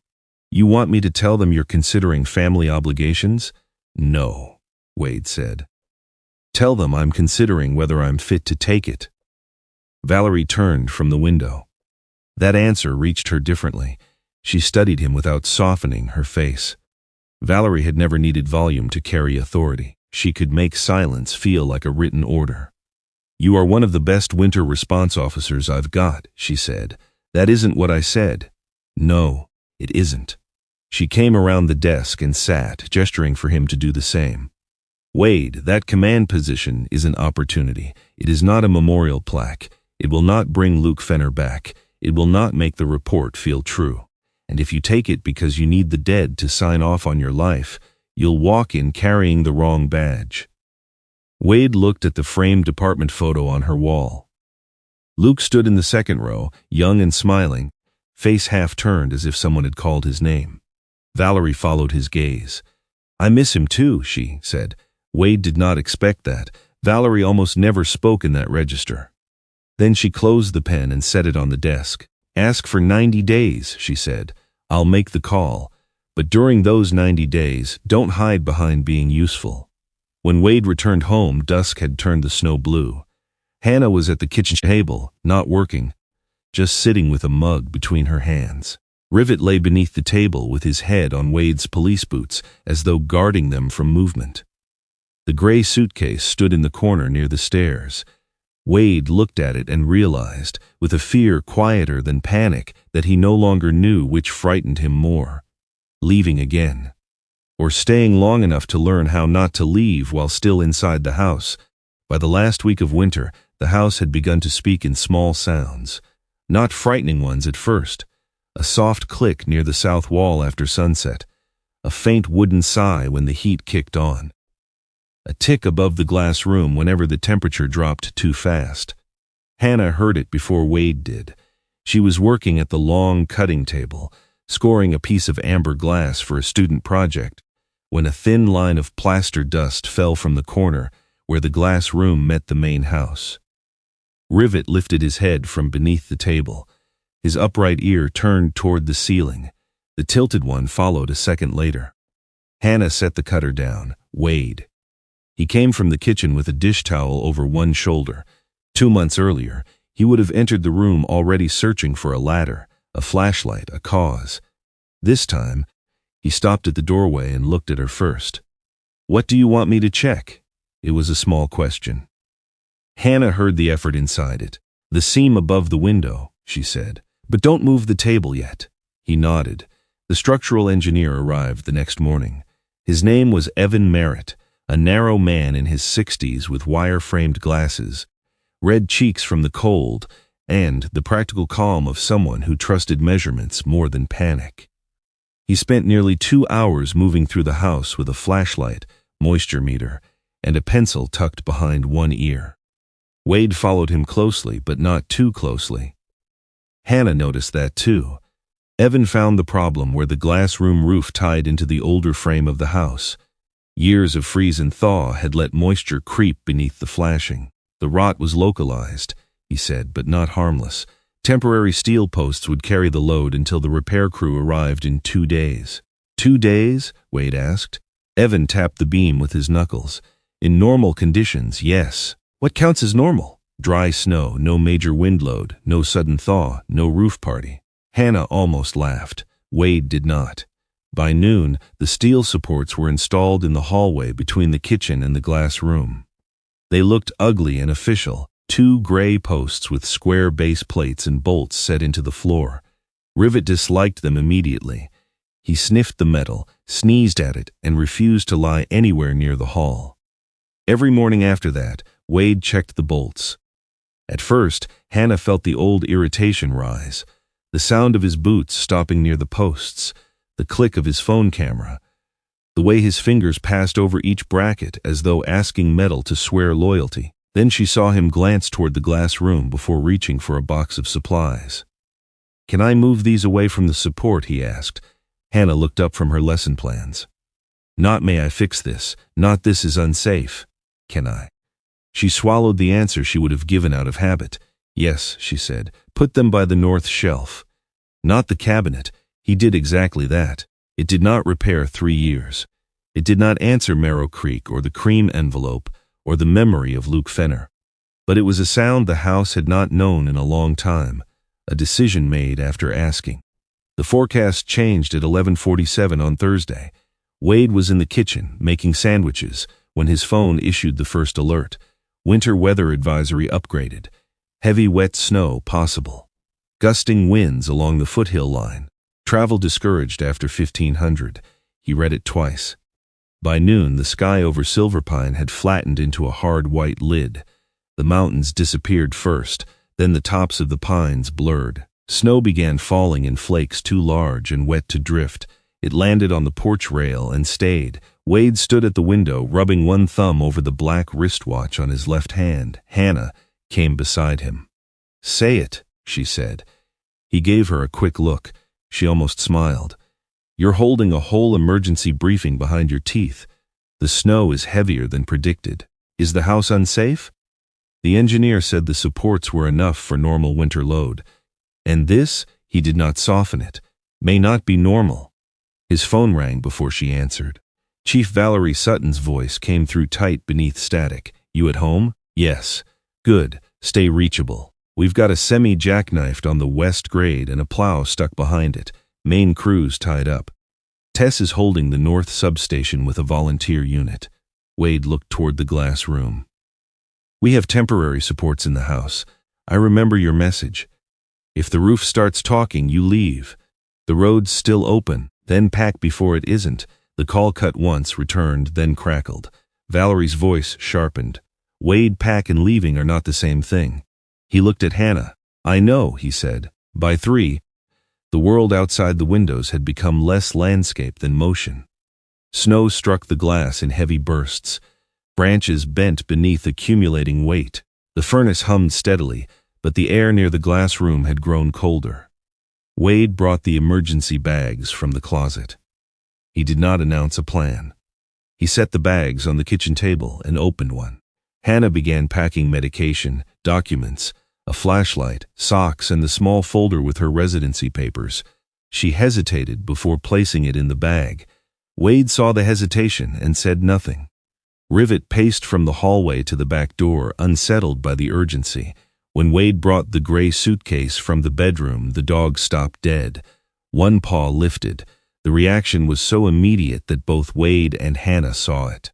You want me to tell them you're considering family obligations? No, Wade said. Tell them I'm considering whether I'm fit to take it. Valerie turned from the window. That answer reached her differently. She studied him without softening her face. Valerie had never needed volume to carry authority. She could make silence feel like a written order. You are one of the best winter response officers I've got, she said. That isn't what I said. No, it isn't. She came around the desk and sat, gesturing for him to do the same. Wade, that command position is an opportunity. It is not a memorial plaque. It will not bring Luke Fenner back. It will not make the report feel true. And if you take it because you need the dead to sign off on your life, you'll walk in carrying the wrong badge. Wade looked at the framed department photo on her wall. Luke stood in the second row, young and smiling, face half turned as if someone had called his name. Valerie followed his gaze. I miss him too, she said. Wade did not expect that. Valerie almost never spoke in that register. Then she closed the pen and set it on the desk. Ask for 90 days, she said. I'll make the call. But during those 90 days, don't hide behind being useful. When Wade returned home, dusk had turned the snow blue. Hannah was at the kitchen table, not working. just sitting with a mug between her hands. Rivet lay beneath the table with his head on Wade's police boots, as though guarding them from movement. The gray suitcase stood in the corner near the stairs. Wade looked at it and realized, with a fear quieter than panic, that he no longer knew which frightened him more: leaving again, or staying long enough to learn how not to leave while still inside the house. By the last week of winter, the house had begun to speak in small sounds, not frightening ones at first. A soft click near the south wall after sunset, a faint wooden sigh when the heat kicked on, a tick above the glass room whenever the temperature dropped too fast. Hannah heard it before Wade did. She was working at the long cutting table, scoring a piece of amber glass for a student project, when a thin line of plaster dust fell from the corner where the glass room met the main house. Rivet lifted his head from beneath the table. His upright ear turned toward the ceiling. The tilted one followed a second later. Hannah set the cutter down. Wade. He came from the kitchen with a dish towel over one shoulder. 2 months earlier, he would have entered the room already searching for a ladder, a flashlight, a cause. This time, he stopped at the doorway and looked at her first. "What do you want me to check?" It was a small question. Hannah heard the effort inside it. "The seam above the window," she said. "But don't move the table yet." He nodded. The structural engineer arrived the next morning. His name was Evan Merritt, a narrow man in his 60s with wire-framed glasses, red cheeks from the cold, and the practical calm of someone who trusted measurements more than panic. He spent nearly 2 hours moving through the house with a flashlight, moisture meter, and a pencil tucked behind one ear. Wade followed him closely, but not too closely. Hannah noticed that too. Evan found the problem where the glass room roof tied into the older frame of the house. Years of freeze and thaw had let moisture creep beneath the flashing. The rot was localized, he said, but not harmless. Temporary steel posts would carry the load until the repair crew arrived in 2 days. 2 days? Wade asked. Evan tapped the beam with his knuckles. In normal conditions, yes. What counts as normal? Dry snow, no major wind load, no sudden thaw, no roof party. Hannah almost laughed. Wade did not. By noon, the steel supports were installed in the hallway between the kitchen and the glass room. They looked ugly and official, 2 gray posts with square base plates and bolts set into the floor. Rivet disliked them immediately. He sniffed the metal, sneezed at it, and refused to lie anywhere near the hall. Every morning after that, Wade checked the bolts. At first, Hannah felt the old irritation rise, the sound of his boots stopping near the posts, the click of his phone camera, the way his fingers passed over each bracket as though asking metal to swear loyalty. Then she saw him glance toward the glass room before reaching for a box of supplies. "Can I move these away from the support?" he asked. Hannah looked up from her lesson plans. "Not may I fix this, not this is unsafe. Can I?" She swallowed the answer she would have given out of habit. "Yes," she said, "put them by the north shelf." Not the cabinet. He did exactly that. It did not repair 3 years. It did not answer Marrow Creek or the cream envelope or the memory of Luke Fenner. But it was a sound the house had not known in a long time, a decision made after asking. The forecast changed at 11:47 on Thursday. Wade was in the kitchen making sandwiches when his phone issued the first alert. Winter weather advisory upgraded. Heavy wet snow possible. Gusting winds along the foothill line. Travel discouraged after 1500. He read it twice. By noon, the sky over Silverpine had flattened into a hard white lid. The mountains disappeared first, then the tops of the pines blurred. Snow began falling in flakes too large and wet to drift. It landed on the porch rail and stayed. Wade stood at the window, rubbing one thumb over the black wristwatch on his left hand. Hannah came beside him. "Say it," she said. He gave her a quick look. She almost smiled. "You're holding a whole emergency briefing behind your teeth. The snow is heavier than predicted. Is the house unsafe?" The engineer said the supports were enough for normal winter load. And this, he did not soften it, may not be normal. His phone rang before she answered. Chief Valerie Sutton's voice came through tight beneath static. "You at home?" "Yes." "Good. Stay reachable." We've got a semi-jackknifed on the west grade and a plow stuck behind it. Main crew's tied up. Tess is holding the north substation with a volunteer unit. Wade looked toward the glass room. We have temporary supports in the house. I remember your message. If the roof starts talking, you leave. The road's still open, then pack before it isn't. The call cut once, returned, then crackled. Valerie's voice sharpened. Wade, pack and leaving are not the same thing. He looked at Hannah. I know, he said. By 3, the world outside the windows had become less landscape than motion. Snow struck the glass in heavy bursts. Branches bent beneath accumulating weight. The furnace hummed steadily, but the air near the glass room had grown colder. Wade brought the emergency bags from the closet. He did not announce a plan. He set the bags on the kitchen table and opened one. Hannah began packing medication, documents, a flashlight, socks, and the small folder with her residency papers. She hesitated before placing it in the bag. Wade saw the hesitation and said nothing. Rivet paced from the hallway to the back door, unsettled by the urgency. When Wade brought the gray suitcase from the bedroom, the dog stopped dead. One paw lifted. The reaction was so immediate that both Wade and Hannah saw it.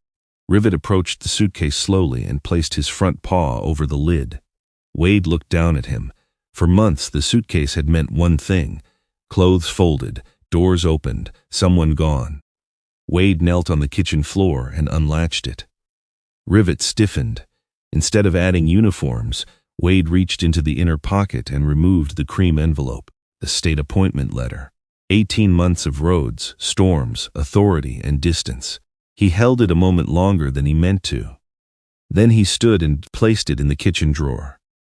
Rivet approached the suitcase slowly and placed his front paw over the lid. Wade looked down at him. For months, the suitcase had meant one thing. Clothes folded, doors opened, someone gone. Wade knelt on the kitchen floor and unlatched it. Rivet stiffened. Instead of adding uniforms, Wade reached into the inner pocket and removed the cream envelope, the state appointment letter. 18 months of roads, storms, authority, and distance. He held it a moment longer than he meant to. Then he stood and placed it in the kitchen drawer.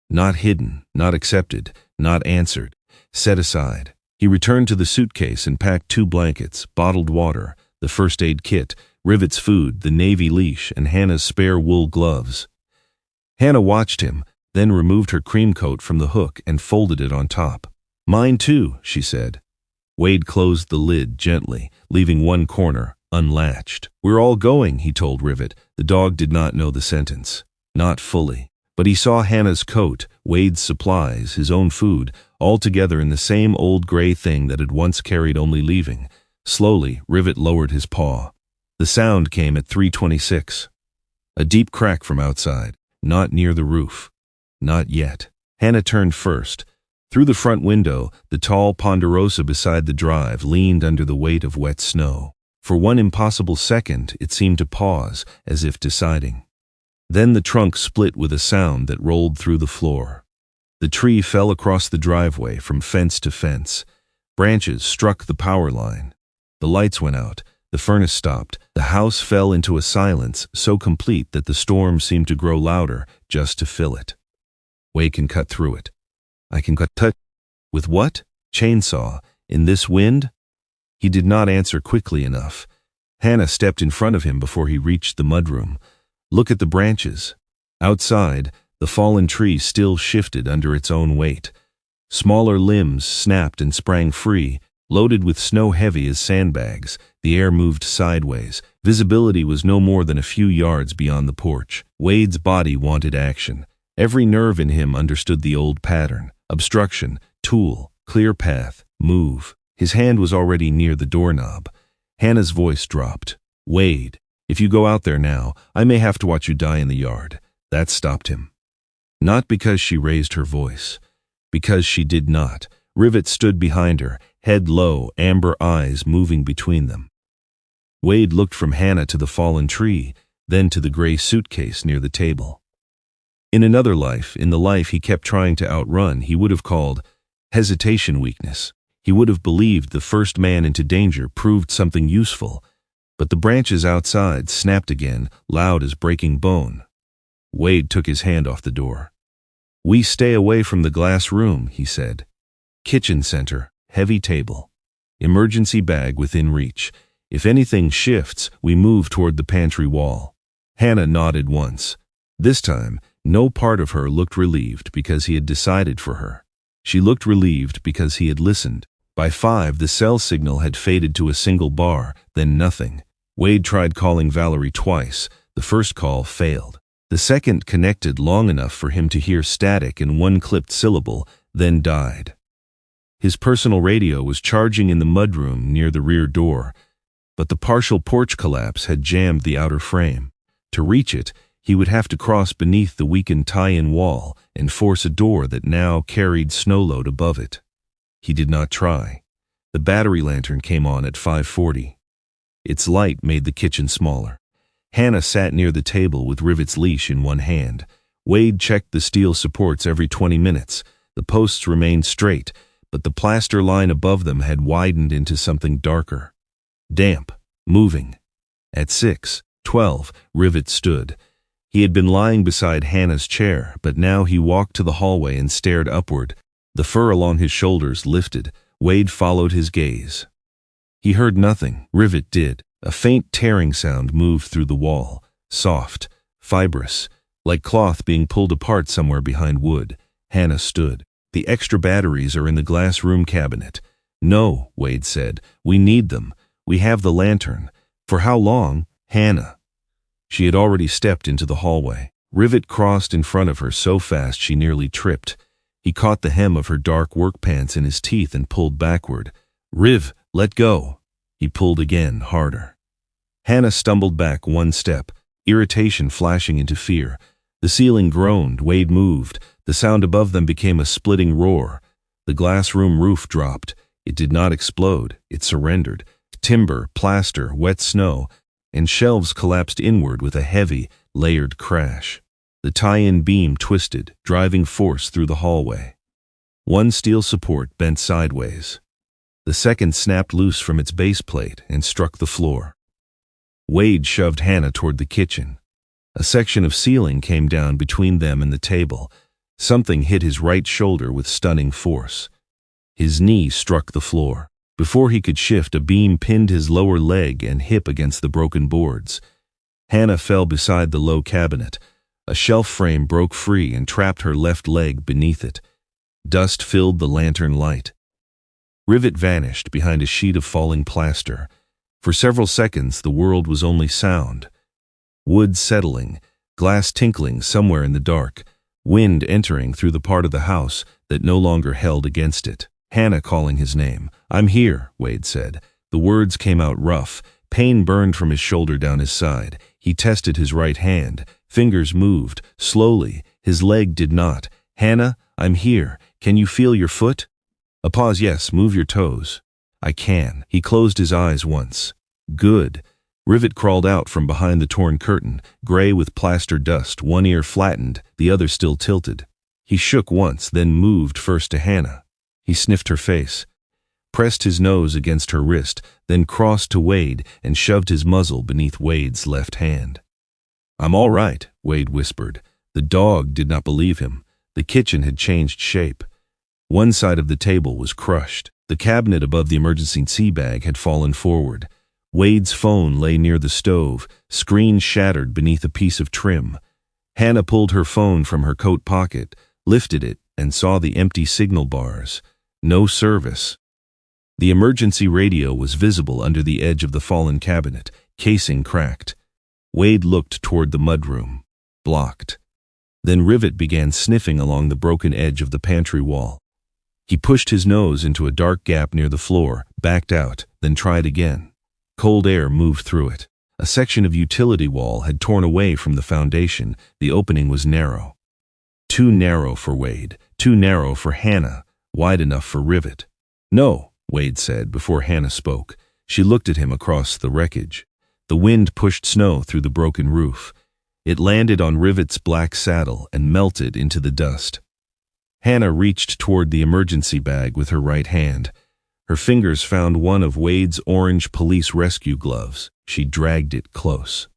Not hidden, not accepted, not answered, set aside. He returned to the suitcase and packed 2 blankets, bottled water, the first aid kit, Rivet's food, the navy leash, and Hannah's spare wool gloves. Hannah watched him, then removed her cream coat from the hook and folded it on top. Mine too, she said. Wade closed the lid gently, leaving one corner unlatched. We're all going, he told Rivet. The dog did not know the sentence. Not fully. But he saw Hannah's coat, Wade's supplies, his own food, all together in the same old gray thing that had once carried only leaving. Slowly, Rivet lowered his paw. The sound came at 3:26. A deep crack from outside, not near the roof. Not yet. Hannah turned first. Through the front window, the tall Ponderosa beside the drive leaned under the weight of wet snow. For one impossible second, it seemed to pause, as if deciding. Then the trunk split with a sound that rolled through the floor. The tree fell across the driveway from fence to fence. Branches struck the power line. The lights went out. The furnace stopped. The house fell into a silence so complete that the storm seemed to grow louder just to fill it. Wade can cut through it. I can cut. With what? Chainsaw. In this wind? He did not answer quickly enough. Hannah stepped in front of him before he reached the mudroom. Look at the branches. Outside, the fallen tree still shifted under its own weight. Smaller limbs snapped and sprang free, loaded with snow heavy as sandbags. The air moved sideways. Visibility was no more than a few yards beyond the porch. Wade's body wanted action. Every nerve in him understood the old pattern. Obstruction, tool, clear path, move. His hand was already near the doorknob. Hannah's voice dropped. Wade, if you go out there now, I may have to watch you die in the yard. That stopped him. Not because she raised her voice. Because she did not. Rivet stood behind her, head low, amber eyes moving between them. Wade looked from Hannah to the fallen tree, then to the gray suitcase near the table. In another life, in the life he kept trying to outrun, he would have called hesitation weakness. He would have believed the first man into danger proved something useful. But the branches outside snapped again, loud as breaking bone. Wade took his hand off the door. We stay away from the glass room, he said. Kitchen center, heavy table. Emergency bag within reach. If anything shifts, we move toward the pantry wall. Hannah nodded once. This time, no part of her looked relieved because he had decided for her. She looked relieved because he had listened. By 5, the cell signal had faded to a single bar, then nothing. Wade tried calling Valerie twice. The first call failed. The second connected long enough for him to hear static in one clipped syllable, then died. His personal radio was charging in the mudroom near the rear door, but the partial porch collapse had jammed the outer frame. To reach it, he would have to cross beneath the weakened tie-in wall and force a door that now carried snow load above it. He did not try. The battery lantern came on at 5:40. Its light made the kitchen smaller. Hannah sat near the table with Rivet's leash in one hand. Wade checked the steel supports every 20 minutes. The posts remained straight, but the plaster line above them had widened into something darker. Damp, moving. At 6:12, Rivet stood. He had been lying beside Hannah's chair, but now he walked to the hallway and stared upward. The fur along his shoulders lifted. Wade followed his gaze. He heard nothing. Rivet did. A faint tearing sound moved through the wall, soft, fibrous, like cloth being pulled apart somewhere behind wood. Hannah stood. The extra batteries are in the glass room cabinet. No, Wade said. We need them. We have the lantern. For how long? Hannah. She had already stepped into the hallway. Rivet crossed in front of her so fast she nearly tripped. He caught the hem of her dark work pants in his teeth and pulled backward. Riv, let go. He pulled again, harder. Hannah stumbled back one step, irritation flashing into fear. The ceiling groaned. Wade moved. The sound above them became a splitting roar. The glass room roof dropped. It did not explode. It surrendered. Timber, plaster, wet snow, and shelves collapsed inward with a heavy, layered crash. The tie-in beam twisted, driving force through the hallway. One steel support bent sideways. The second snapped loose from its base plate and struck the floor. Wade shoved Hannah toward the kitchen. A section of ceiling came down between them and the table. Something hit his right shoulder with stunning force. His knee struck the floor. Before he could shift, a beam pinned his lower leg and hip against the broken boards. Hannah fell beside the low cabinet. A shelf frame broke free and trapped her left leg beneath it. Dust filled the lantern light. Rivet vanished behind a sheet of falling plaster. For several seconds, the world was only sound. Wood settling, glass tinkling somewhere in the dark, wind entering through the part of the house that no longer held against it. Hannah calling his name. I'm here, Wade said. The words came out rough. Pain burned from his shoulder down his side. He tested his right hand. Fingers moved, slowly. His leg did not. Hannah, I'm here. Can you feel your foot? A pause. Yes, move your toes. I can. He closed his eyes once. Good. Rivet crawled out from behind the torn curtain, gray with plaster dust, one ear flattened, the other still tilted. He shook once, then moved first to Hannah. He sniffed her face, pressed his nose against her wrist, then crossed to Wade and shoved his muzzle beneath Wade's left hand. I'm all right, Wade whispered. The dog did not believe him. The kitchen had changed shape. One side of the table was crushed. The cabinet above the emergency sea bag had fallen forward. Wade's phone lay near the stove, screen shattered beneath a piece of trim. Hannah pulled her phone from her coat pocket, lifted it, and saw the empty signal bars. No service. The emergency radio was visible under the edge of the fallen cabinet, casing cracked. Wade looked toward the mudroom. Blocked. Then Rivet began sniffing along the broken edge of the pantry wall. He pushed his nose into a dark gap near the floor, backed out, then tried again. Cold air moved through it. A section of utility wall had torn away from the foundation. The opening was narrow. Too narrow for Wade, too narrow for Hannah, wide enough for Rivet. No, Wade said before Hannah spoke. She looked at him across the wreckage. The wind pushed snow through the broken roof. It landed on Rivet's black saddle and melted into the dust. Hannah reached toward the emergency bag with her right hand. Her fingers found one of Wade's orange police rescue gloves. She dragged it close.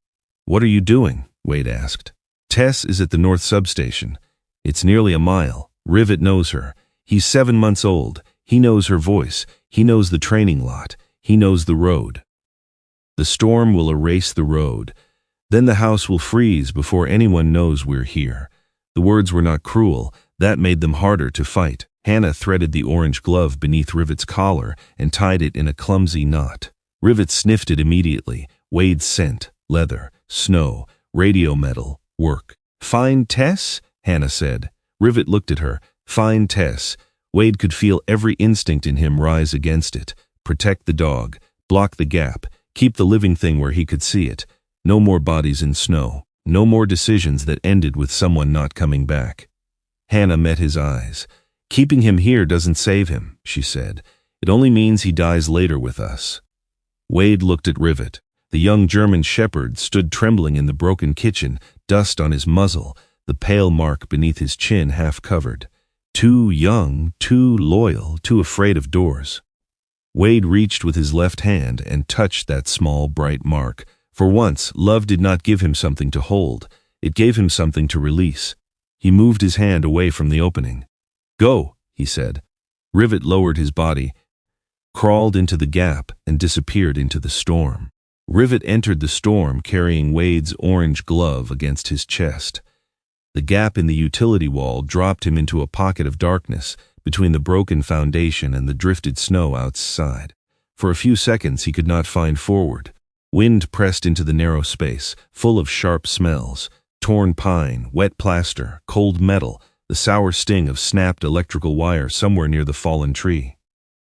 What are you doing? Wade asked. Tess is at the north substation. It's nearly a mile. Rivet knows her. He's 7 months old. He knows her voice. He knows the training lot. He knows the road. The storm will erase the road. Then the house will freeze before anyone knows we're here. The words were not cruel. That made them harder to fight. Hannah threaded the orange glove beneath Rivet's collar and tied it in a clumsy knot. Rivet sniffed it immediately. Wade's scent, leather, snow, radio metal, work. "Find Tess?" Hannah said. Rivet looked at her. Find Tess. Wade could feel every instinct in him rise against it. Protect the dog. Block the gap. Keep the living thing where he could see it. No more bodies in snow. No more decisions that ended with someone not coming back. Hannah met his eyes. "Keeping him here doesn't save him," she said. "It only means he dies later with us." Wade looked at Rivet. The young German shepherd stood trembling in the broken kitchen, dust on his muzzle, the pale mark beneath his chin half covered. Too young, too loyal, too afraid of doors. Wade reached with his left hand and touched that small, bright mark. For once, love did not give him something to hold. It gave him something to release. He moved his hand away from the opening. "Go," he said. Rivet lowered his body, crawled into the gap, and disappeared into the storm. Rivet entered the storm carrying Wade's orange glove against his chest. The gap in the utility wall dropped him into a pocket of darkness between the broken foundation and the drifted snow outside. For a few seconds he could not find forward. Wind pressed into the narrow space, full of sharp smells: torn pine, wet plaster, cold metal, the sour sting of snapped electrical wire somewhere near the fallen tree.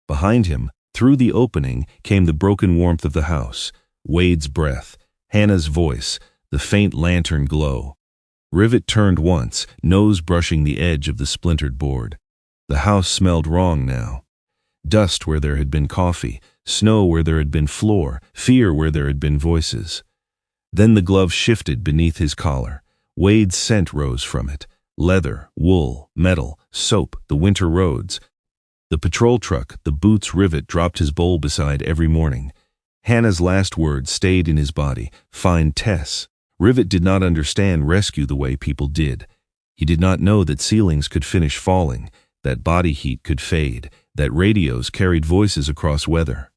Behind him, through the opening, came the broken warmth of the house, Wade's breath, Hannah's voice, the faint lantern glow. Rivet turned once, nose brushing the edge of the splintered board. The house smelled wrong now. Dust where there had been coffee, snow where there had been floor, fear where there had been voices. Then the glove shifted beneath his collar. Wade's scent rose from it. Leather, wool, metal, soap, the winter roads. The patrol truck, the boots Rivet dropped his bowl beside every morning. Hannah's last word stayed in his body: "Find Tess." Rivet did not understand rescue the way people did. He did not know that ceilings could finish falling, that body heat could fade, that radios carried voices across weather.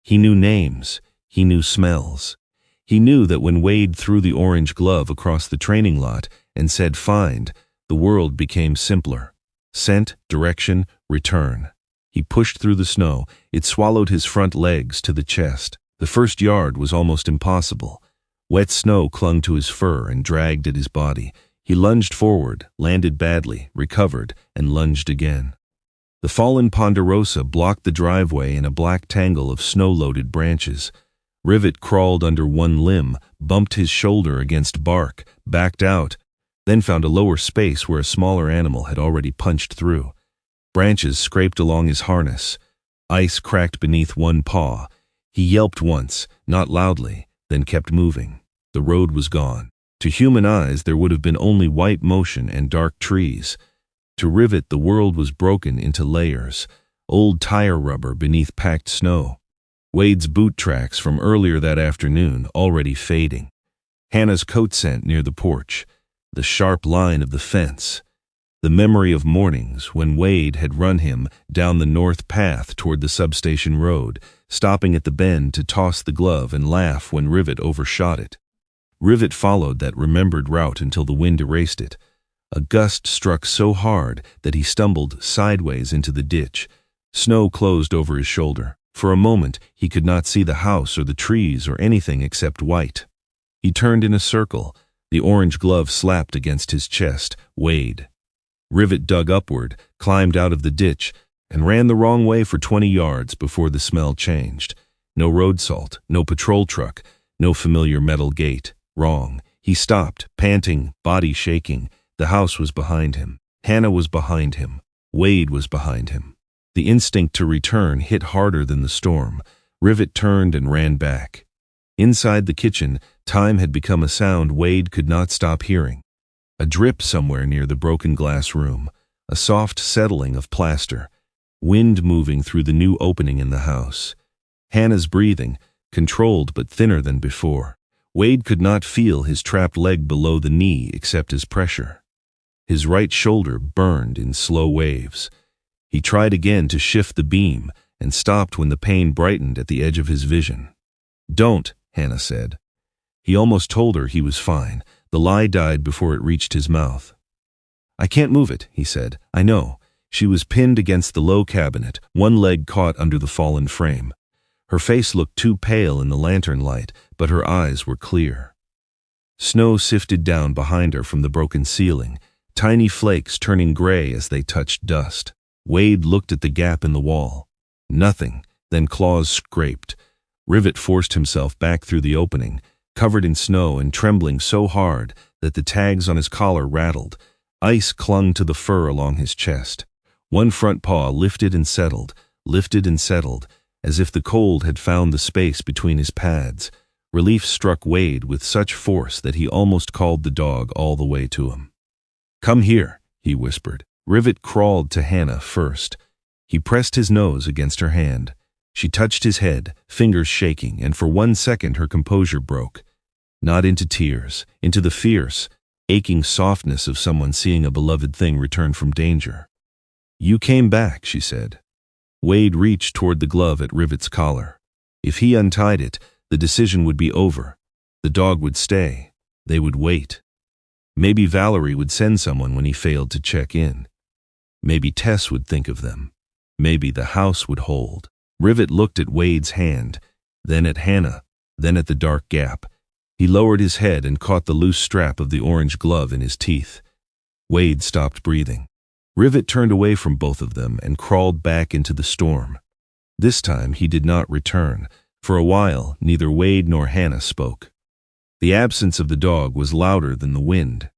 He knew names. He knew smells. He knew that when Wade threw the orange glove across the training lot and said "find," the world became simpler. Scent, direction, return. He pushed through the snow. It swallowed his front legs to the chest. The first yard was almost impossible. Wet snow clung to his fur and dragged at his body. He lunged forward, landed badly, recovered, and lunged again. The fallen ponderosa blocked the driveway in a black tangle of snow-loaded branches. Rivet crawled under one limb, bumped his shoulder against bark, backed out, then found a lower space where a smaller animal had already punched through. Branches scraped along his harness. Ice cracked beneath one paw. He yelped once, not loudly, then kept moving. The road was gone. To human eyes there would have been only white motion and dark trees. To Rivet the world was broken into layers, old tire rubber beneath packed snow. Wade's boot tracks from earlier that afternoon already fading. Hannah's coat scent near the porch. The sharp line of the fence. The memory of mornings when Wade had run him down the north path toward the substation road, stopping at the bend to toss the glove and laugh when Rivet overshot it. Rivet followed that remembered route until the wind erased it. A gust struck so hard that he stumbled sideways into the ditch. Snow closed over his shoulder. For a moment, he could not see the house or the trees or anything except white. He turned in a circle. The orange glove slapped against his chest. Wade. Rivet dug upward, climbed out of the ditch, and ran the wrong way for 20 yards before the smell changed. No road salt, no patrol truck, no familiar metal gate. Wrong. He stopped, panting, body shaking. The house was behind him. Hannah was behind him. Wade was behind him. The instinct to return hit harder than the storm. Rivet turned and ran back. Inside the kitchen, time had become a sound Wade could not stop hearing. A drip somewhere near the broken glass room. A soft settling of plaster. Wind moving through the new opening in the house. Hannah's breathing, controlled but thinner than before. Wade could not feel his trapped leg below the knee except as pressure. His right shoulder burned in slow waves. He tried again to shift the beam and stopped when the pain brightened at the edge of his vision. "Don't," Hannah said. He almost told her he was fine. The lie died before it reached his mouth. "I can't move it," he said. "I know." She was pinned against the low cabinet, one leg caught under the fallen frame. Her face looked too pale in the lantern light, but her eyes were clear. Snow sifted down behind her from the broken ceiling, tiny flakes turning gray as they touched dust. Wade looked at the gap in the wall. Nothing, then claws scraped. Rivet forced himself back through the opening, covered in snow and trembling so hard that the tags on his collar rattled. Ice clung to the fur along his chest. One front paw lifted and settled, as if the cold had found the space between his pads. Relief struck Wade with such force that he almost called the dog all the way to him. "Come here," he whispered. Rivet crawled to Hannah first. He pressed his nose against her hand. She touched his head, fingers shaking, and for 1 second her composure broke. Not into tears, into the fierce, aching softness of someone seeing a beloved thing return from danger. "You came back," she said. Wade reached toward the glove at Rivet's collar. If he untied it, the decision would be over. The dog would stay. They would wait. Maybe Valerie would send someone when he failed to check in. Maybe Tess would think of them. Maybe the house would hold. Rivet looked at Wade's hand, then at Hannah, then at the dark gap. He lowered his head and caught the loose strap of the orange glove in his teeth. Wade stopped breathing. Rivet turned away from both of them and crawled back into the storm. This time he did not return. For a while, neither Wade nor Hannah spoke. The absence of the dog was louder than the wind.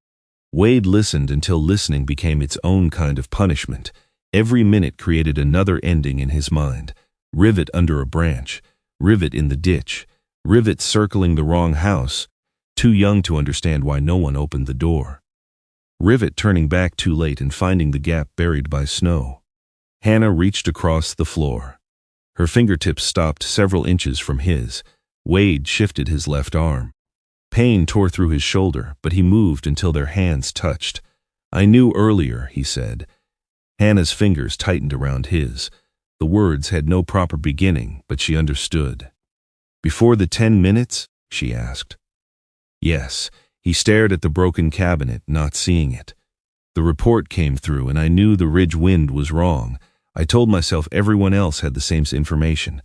Wade listened until listening became its own kind of punishment. Every minute created another ending in his mind. Rivet under a branch, Rivet in the ditch, Rivet circling the wrong house, too young to understand why no one opened the door. Rivet turning back too late and finding the gap buried by snow. Hannah reached across the floor. Her fingertips stopped several inches from his. Wade shifted his left arm. Pain tore through his shoulder, but he moved until their hands touched. "I knew earlier," he said. Hannah's fingers tightened around his. The words had no proper beginning, but she understood. "Before the 10 minutes?" she asked. Yes. He stared at the broken cabinet, not seeing it. The report came through, and I knew the ridge wind was wrong. I told myself everyone else had the same information.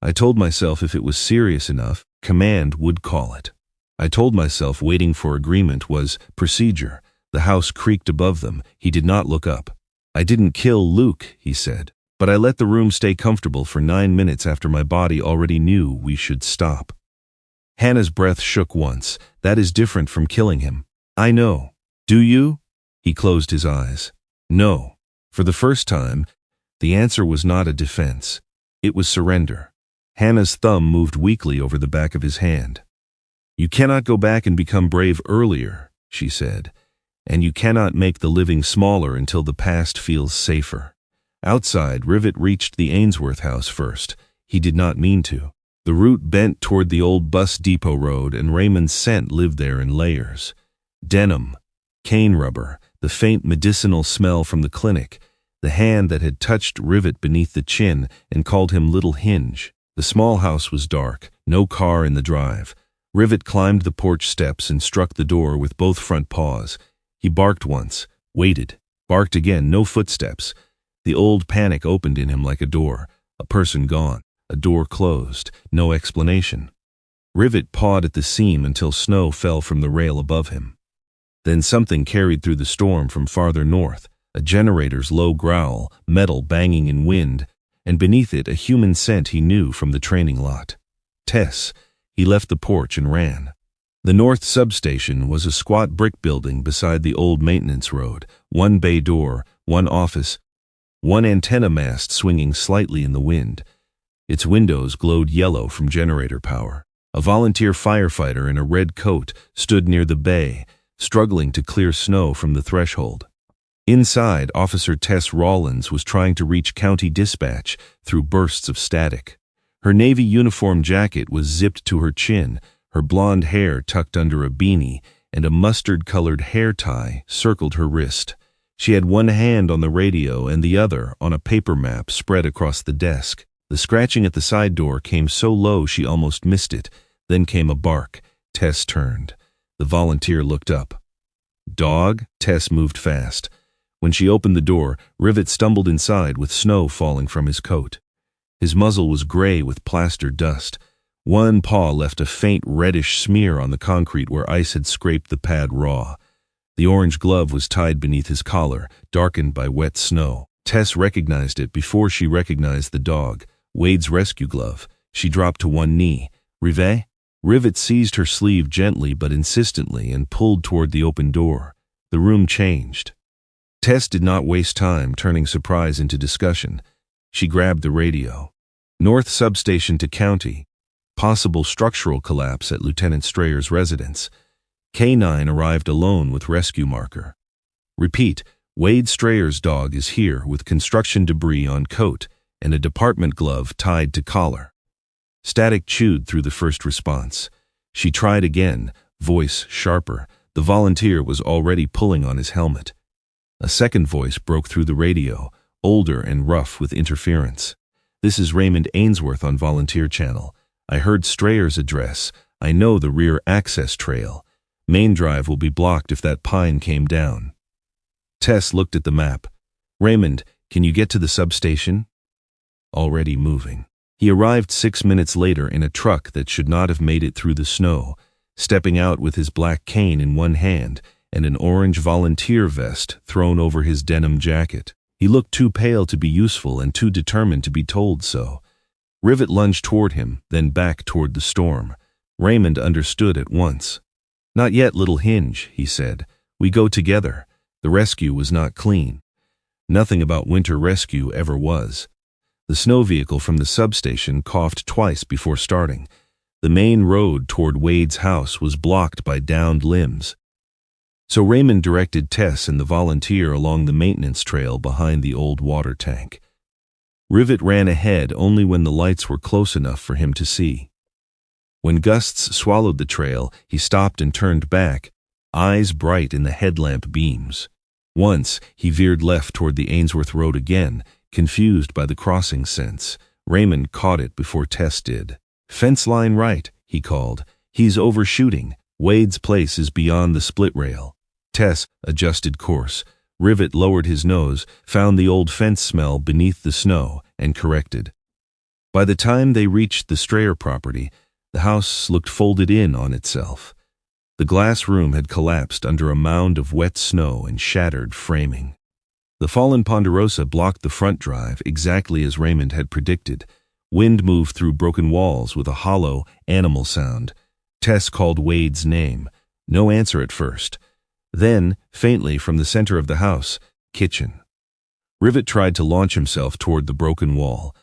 I told myself if it was serious enough, command would call it. I told myself waiting for agreement was procedure. The house creaked above them. He did not look up. "I didn't kill Luke," he said, "but I let the room stay comfortable for 9 minutes after my body already knew we should stop." Hannah's breath shook once. "That is different from killing him." "I know." "Do you?" He closed his eyes. "No." For the first time, the answer was not a defense. It was surrender. Hannah's thumb moved weakly over the back of his hand. "You cannot go back and become brave earlier," she said, "and you cannot make the living smaller until the past feels safer." Outside, Rivet reached the Ainsworth house first. He did not mean to. The route bent toward the old bus depot road, and Raymond's scent lived there in layers. Denim, cane rubber, the faint medicinal smell from the clinic, the hand that had touched Rivet beneath the chin and called him Little Hinge. The small house was dark, no car in the drive. Rivet climbed the porch steps and struck the door with both front paws. He barked once, waited, barked again, no footsteps. The old panic opened in him like a door, a person gone, a door closed, no explanation. Rivet pawed at the seam until snow fell from the rail above him. Then something carried through the storm from farther north, a generator's low growl, metal banging in wind, and beneath it a human scent he knew from the training lot. Tess. He left the porch and ran. The north substation was a squat brick building beside the old maintenance road, one bay door, one office, one antenna mast swinging slightly in the wind. Its windows glowed yellow from generator power. A volunteer firefighter in a red coat stood near the bay, struggling to clear snow from the threshold. Inside, Officer Tess Rollins was trying to reach county dispatch through bursts of static. Her navy uniform jacket was zipped to her chin, her blonde hair tucked under a beanie, and a mustard-colored hair tie circled her wrist. She had one hand on the radio and the other on a paper map spread across the desk. The scratching at the side door came so low she almost missed it. Then came a bark. Tess turned. The volunteer looked up. "Dog?" Tess moved fast. When she opened the door, Rivet stumbled inside with snow falling from his coat. His muzzle was gray with plaster dust. One paw left a faint reddish smear on the concrete where ice had scraped the pad raw. The orange glove was tied beneath his collar, darkened by wet snow. Tess recognized it before she recognized the dog, Wade's rescue glove. She dropped to one knee. Rivet? Rivet seized her sleeve gently but insistently and pulled toward the open door. The room changed. Tess did not waste time turning surprise into discussion. She grabbed the radio. North substation to county. Possible structural collapse at Lieutenant Strayer's residence. K9 arrived alone with rescue marker. Repeat, Wade Strayer's dog is here with construction debris on coat and a department glove tied to collar. Static chewed through the first response. She tried again, voice sharper. The volunteer was already pulling on his helmet. A second voice broke through the radio, older and rough with interference. This is Raymond Ainsworth on Volunteer Channel. I heard Strayer's address. I know the rear access trail. Main drive will be blocked if that pine came down. Tess looked at the map. Raymond, can you get to the substation? Already moving. He arrived 6 minutes later in a truck that should not have made it through the snow, stepping out with his black cane in one hand and an orange volunteer vest thrown over his denim jacket. He looked too pale to be useful and too determined to be told so. Rivet lunged toward him, then back toward the storm. Raymond understood at once. Not yet, little Hinge, he said. We go together. The rescue was not clean. Nothing about winter rescue ever was. The snow vehicle from the substation coughed twice before starting. The main road toward Wade's house was blocked by downed limbs. So Raymond directed Tess and the volunteer along the maintenance trail behind the old water tank. Rivet ran ahead only when the lights were close enough for him to see. When gusts swallowed the trail, he stopped and turned back, eyes bright in the headlamp beams. Once, he veered left toward the Ainsworth Road again, confused by the crossing sense. Raymond caught it before Tess did. Fence line right, he called. He's overshooting. Wade's place is beyond the split rail. Tess adjusted course. Rivet lowered his nose, found the old fence smell beneath the snow, and corrected. By the time they reached the Strayer property, the house looked folded in on itself. The glass room had collapsed under a mound of wet snow and shattered framing. The fallen Ponderosa blocked the front drive exactly as Raymond had predicted. Wind moved through broken walls with a hollow, animal sound. Tess called Wade's name. No answer at first. Then, faintly from the center of the house, kitchen. Rivet tried to launch himself toward the broken wall.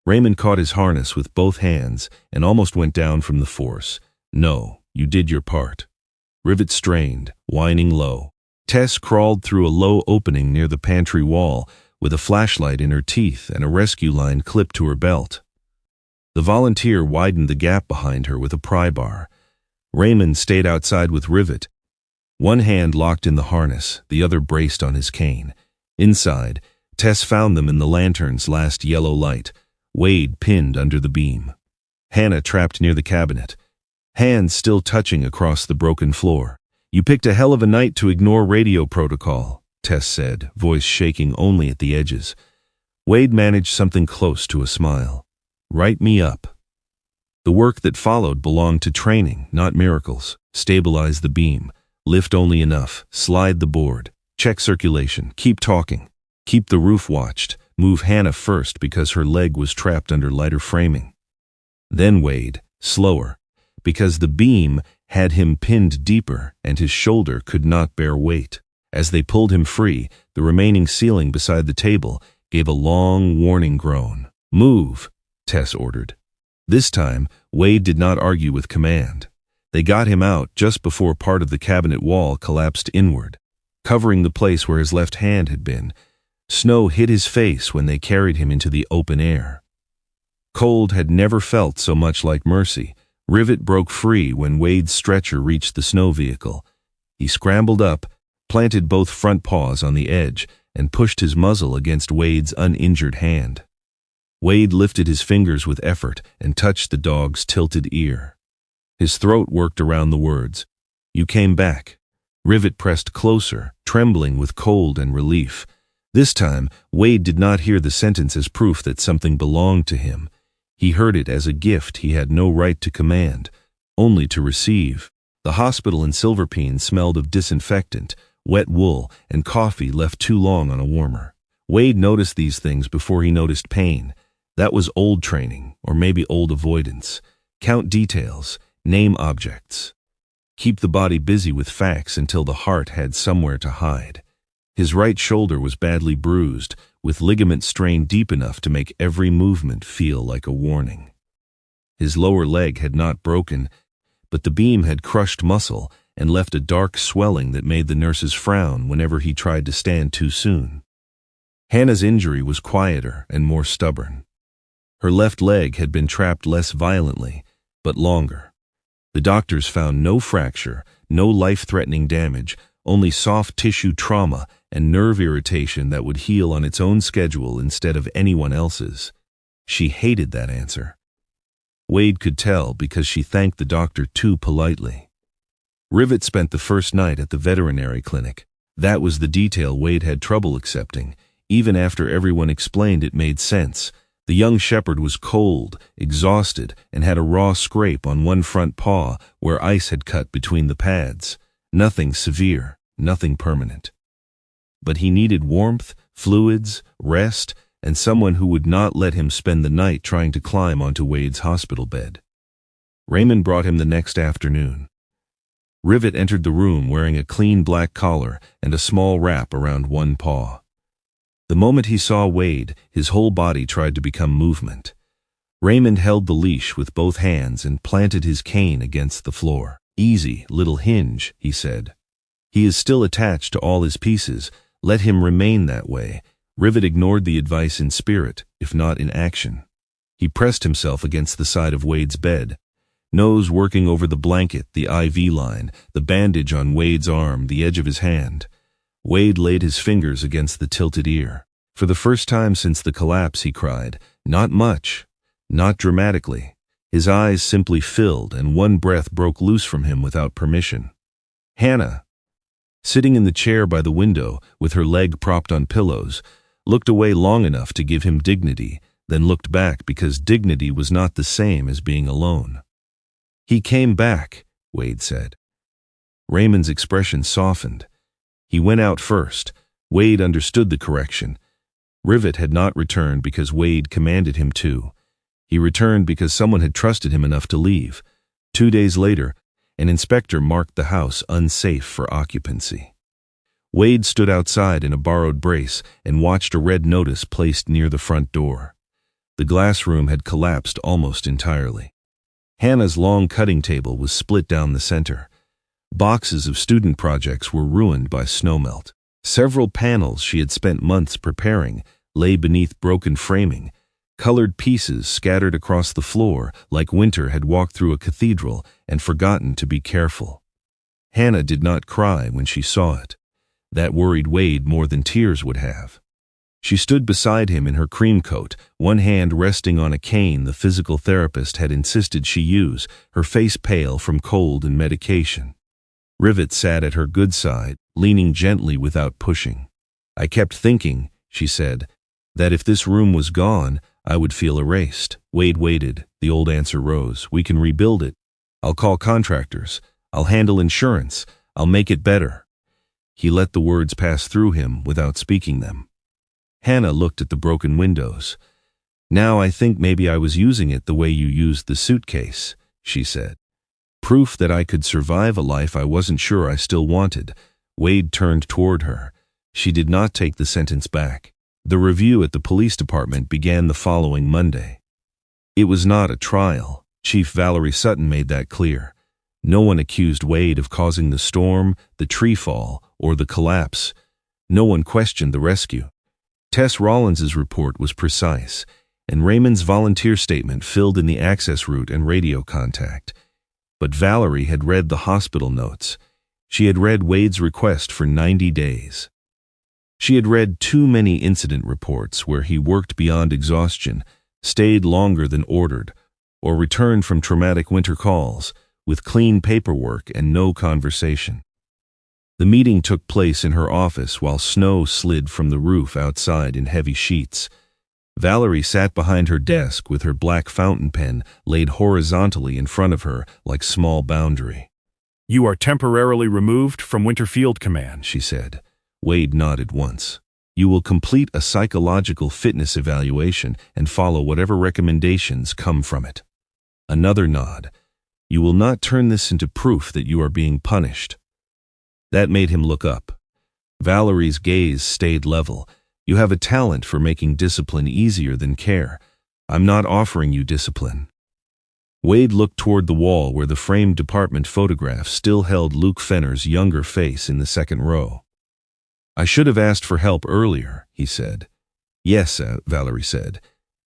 Raymond caught his harness with both hands and almost went down from the force. No, you did your part. Rivet strained, whining low. Tess crawled through a low opening near the pantry wall with a flashlight in her teeth and a rescue line clipped to her belt. The volunteer widened the gap behind her with a pry bar. Raymond stayed outside with Rivet. One hand locked in the harness, the other braced on his cane. Inside, Tess found them in the lantern's last yellow light, Wade pinned under the beam. Hannah trapped near the cabinet, hands still touching across the broken floor. You picked a hell of a night to ignore radio protocol, Tess said, voice shaking only at the edges. Wade managed something close to a smile. Write me up. The work that followed belonged to training, not miracles. Stabilize the beam. Lift only enough. Slide the board. Check circulation. Keep talking. Keep the roof watched. Move Hannah first because her leg was trapped under lighter framing. Then Wade, slower, because the beam had him pinned deeper and his shoulder could not bear weight. As they pulled him free, the remaining ceiling beside the table gave a long, warning groan. Move, Tess ordered. This time, Wade did not argue with command. They got him out just before part of the cabinet wall collapsed inward, covering the place where his left hand had been. Snow hit his face when they carried him into the open air. Cold had never felt so much like mercy. Rivet broke free when Wade's stretcher reached the snow vehicle. He scrambled up, planted both front paws on the edge, and pushed his muzzle against Wade's uninjured hand. Wade lifted his fingers with effort and touched the dog's tilted ear. His throat worked around the words. You came back. Rivet pressed closer, trembling with cold and relief. This time, Wade did not hear the sentence as proof that something belonged to him. He heard it as a gift he had no right to command, only to receive. The hospital in Silverpeen smelled of disinfectant, wet wool, and coffee left too long on a warmer. Wade noticed these things before he noticed pain. That was old training, or maybe old avoidance. Count details, name objects. Keep the body busy with facts until the heart had somewhere to hide. His right shoulder was badly bruised, with ligament strained deep enough to make every movement feel like a warning. His lower leg had not broken, but the beam had crushed muscle and left a dark swelling that made the nurses frown whenever he tried to stand too soon. Hannah's injury was quieter and more stubborn. Her left leg had been trapped less violently, but longer. The doctors found no fracture, no life-threatening damage, only soft tissue trauma and nerve irritation that would heal on its own schedule instead of anyone else's. She hated that answer. Wade could tell because she thanked the doctor too politely. Rivet spent the first night at the veterinary clinic. That was the detail Wade had trouble accepting. Even after everyone explained it made sense. The young shepherd was cold, exhausted, and had a raw scrape on one front paw where ice had cut between the pads. Nothing severe, nothing permanent. But he needed warmth, fluids, rest, and someone who would not let him spend the night trying to climb onto Wade's hospital bed. Raymond brought him the next afternoon. Rivet entered the room wearing a clean black collar and a small wrap around one paw. The moment he saw Wade, his whole body tried to become movement. Raymond held the leash with both hands and planted his cane against the floor. "Easy, little hinge," he said. "He is still attached to all his pieces. Let him remain that way." Rivet ignored the advice in spirit, if not in action. He pressed himself against the side of Wade's bed, nose working over the blanket, the IV line, the bandage on Wade's arm, the edge of his hand. Wade laid his fingers against the tilted ear. For the first time since the collapse, he cried, not much, not dramatically. His eyes simply filled, and one breath broke loose from him without permission. Hannah, sitting in the chair by the window, with her leg propped on pillows, looked away long enough to give him dignity, then looked back because dignity was not the same as being alone. "He came back," Wade said. Raymond's expression softened. He went out first. Wade understood the correction. Rivet had not returned because Wade commanded him to. He returned because someone had trusted him enough to leave. 2 days later, an inspector marked the house unsafe for occupancy. Wade stood outside in a borrowed brace and watched a red notice placed near the front door. The glass room had collapsed almost entirely. Hannah's long cutting table was split down the center. Boxes of student projects were ruined by snowmelt. Several panels she had spent months preparing lay beneath broken framing, colored pieces scattered across the floor like winter had walked through a cathedral and forgotten to be careful. Hannah did not cry when she saw it. That worried Wade more than tears would have. She stood beside him in her cream coat, one hand resting on a cane the physical therapist had insisted she use, her face pale from cold and medication. Rivet sat at her good side, leaning gently without pushing. "I kept thinking," she said, "that if this room was gone, I would feel erased." Wade waited. The old answer rose. "We can rebuild it. I'll call contractors. I'll handle insurance. I'll make it better." He let the words pass through him without speaking them. Hannah looked at the broken windows. "Now I think maybe I was using it the way you used the suitcase," she said. "Proof that I could survive a life I wasn't sure I still wanted." Wade turned toward her. She did not take the sentence back. The review at the police department began the following Monday. It was not a trial. Chief Valerie Sutton made that clear. No one accused Wade of causing the storm, the tree fall, or the collapse. No one questioned the rescue. Tess Rollins's report was precise, and Raymond's volunteer statement filled in the access route and radio contact. But Valerie had read the hospital notes. She had read Wade's request for 90 days. She had read too many incident reports where he worked beyond exhaustion, stayed longer than ordered, or returned from traumatic winter calls, with clean paperwork and no conversation. The meeting took place in her office while snow slid from the roof outside in heavy sheets. Valerie sat behind her desk with her black fountain pen laid horizontally in front of her like small boundary. "You are temporarily removed from Winterfield Command," She said. Wade nodded once. "You will complete a psychological fitness evaluation and follow whatever recommendations come from it." Another nod. "You will not turn this into proof that you are being punished." That made him look up. Valerie's gaze stayed level. "You have a talent for making discipline easier than care. I'm not offering you discipline." Wade looked toward the wall where the framed department photograph still held Luke Fenner's younger face in the second row. "I should have asked for help earlier," he said. "Yes," Valerie said.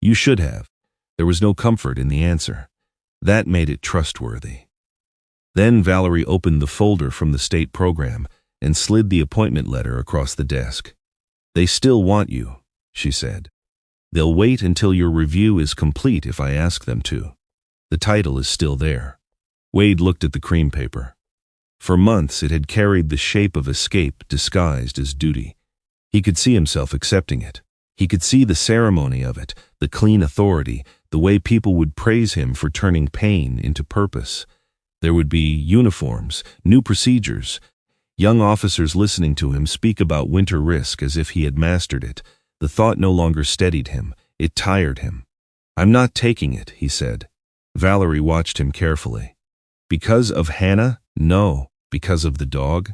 "You should have." There was no comfort in the answer. That made it trustworthy. Then Valerie opened the folder from the state program and slid the appointment letter across the desk. "They still want you," she said. "They'll wait until your review is complete if I ask them to." The title is still there. Wade looked at the cream paper. For months it had carried the shape of escape disguised as duty. He could see himself accepting it. He could see the ceremony of it, the clean authority, the way people would praise him for turning pain into purpose. There would be uniforms, new procedures, young officers listening to him speak about winter risk as if he had mastered it. The thought no longer steadied him. It tired him. "I'm not taking it," he said. Valerie watched him carefully. "Because of Hannah? No. Because of the dog?"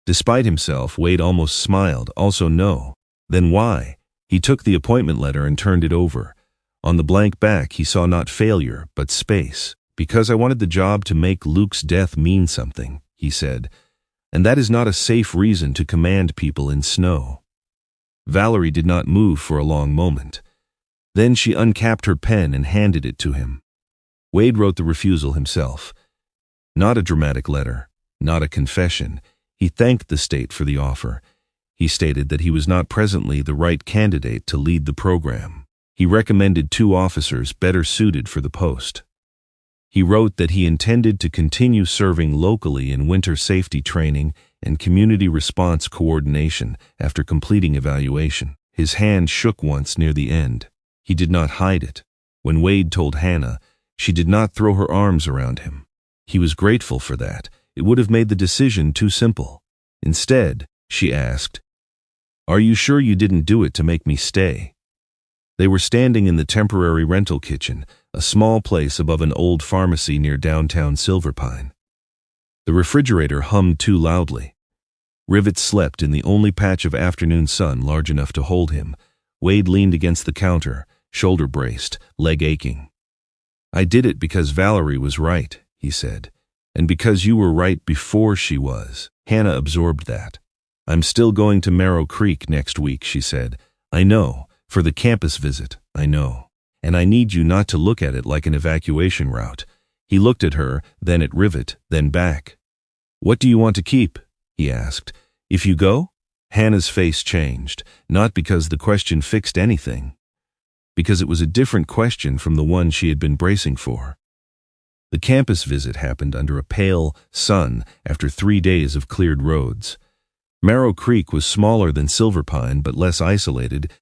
Despite himself, Wade almost smiled. Also no. Then why? He took the appointment letter and turned it over. On the blank back he saw not failure, but space. "Because I wanted the job to make Luke's death mean something," he said. "And that is not a safe reason to command people in snow." Valerie did not move for a long moment. Then she uncapped her pen and handed it to him. Wade wrote the refusal himself. Not a dramatic letter, not a confession. He thanked the state for the offer. He stated that he was not presently the right candidate to lead the program. He recommended 2 officers better suited for the post. He wrote that he intended to continue serving locally in winter safety training and community response coordination after completing evaluation. His hand shook once near the end. He did not hide it. When Wade told Hannah, she did not throw her arms around him. He was grateful for that. It would have made the decision too simple. Instead, she asked, "Are you sure you didn't do it to make me stay?" They were standing in the temporary rental kitchen, a small place above an old pharmacy near downtown Silverpine. The refrigerator hummed too loudly. Rivet slept in the only patch of afternoon sun large enough to hold him. Wade leaned against the counter, shoulder braced, leg aching. "I did it because Valerie was right," he said. "And because you were right before she was." Hannah absorbed that. "I'm still going to Marrow Creek next week," she said. "I know. For the campus visit, I know. And I need you not to look at it like an evacuation route." He looked at her, then at Rivet, then back. "What do you want to keep?" he asked. "If you go?" Hannah's face changed, not because the question fixed anything, because it was a different question from the one she had been bracing for. The campus visit happened under a pale sun after 3 days of cleared roads. Marrow Creek was smaller than Silverpine but less isolated,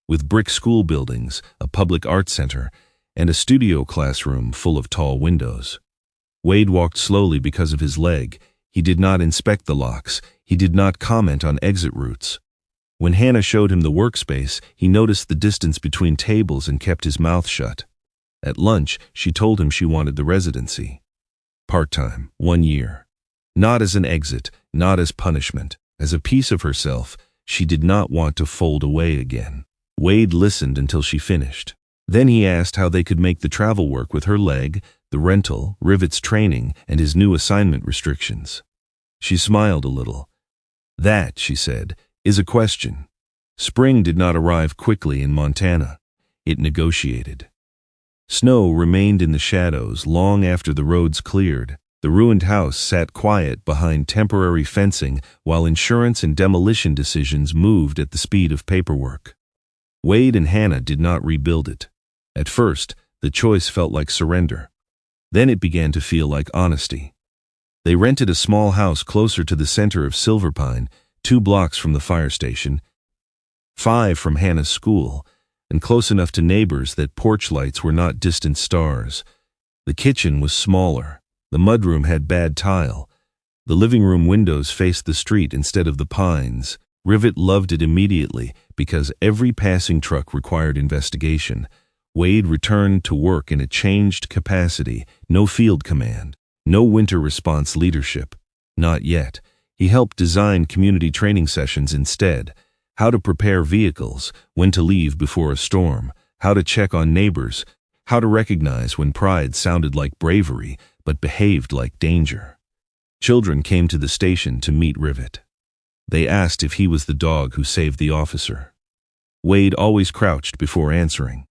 with brick school buildings, a public art center, and a studio classroom full of tall windows. Wade walked slowly because of his leg. He did not inspect the locks. He did not comment on exit routes. When Hannah showed him the workspace, he noticed the distance between tables and kept his mouth shut. At lunch, she told him she wanted the residency. Part-time, 1 year. Not as an exit, not as punishment. As a piece of herself, she did not want to fold away again. Wade listened until she finished. Then he asked how they could make the travel work with her leg, the rental, Rivet's training, and his new assignment restrictions. She smiled a little. "That," she said, "is a question." Spring did not arrive quickly in Montana. It negotiated. Snow remained in the shadows long after the roads cleared. The ruined house sat quiet behind temporary fencing while insurance and demolition decisions moved at the speed of paperwork. Wade and Hannah did not rebuild it. At first, the choice felt like surrender. Then it began to feel like honesty. They rented a small house closer to the center of Silverpine, 2 blocks from the fire station, 5 from Hannah's school, and close enough to neighbors that porch lights were not distant stars. The kitchen was smaller. The mudroom had bad tile. The living room windows faced the street instead of the pines. Rivet loved it immediately because every passing truck required investigation. Wade returned to work in a changed capacity, no field command, no winter response leadership. Not yet. He helped design community training sessions instead. How to prepare vehicles, when to leave before a storm, how to check on neighbors, how to recognize when pride sounded like bravery but behaved like danger. Children came to the station to meet Rivet. They asked if he was the dog who saved the officer. Wade always crouched before answering.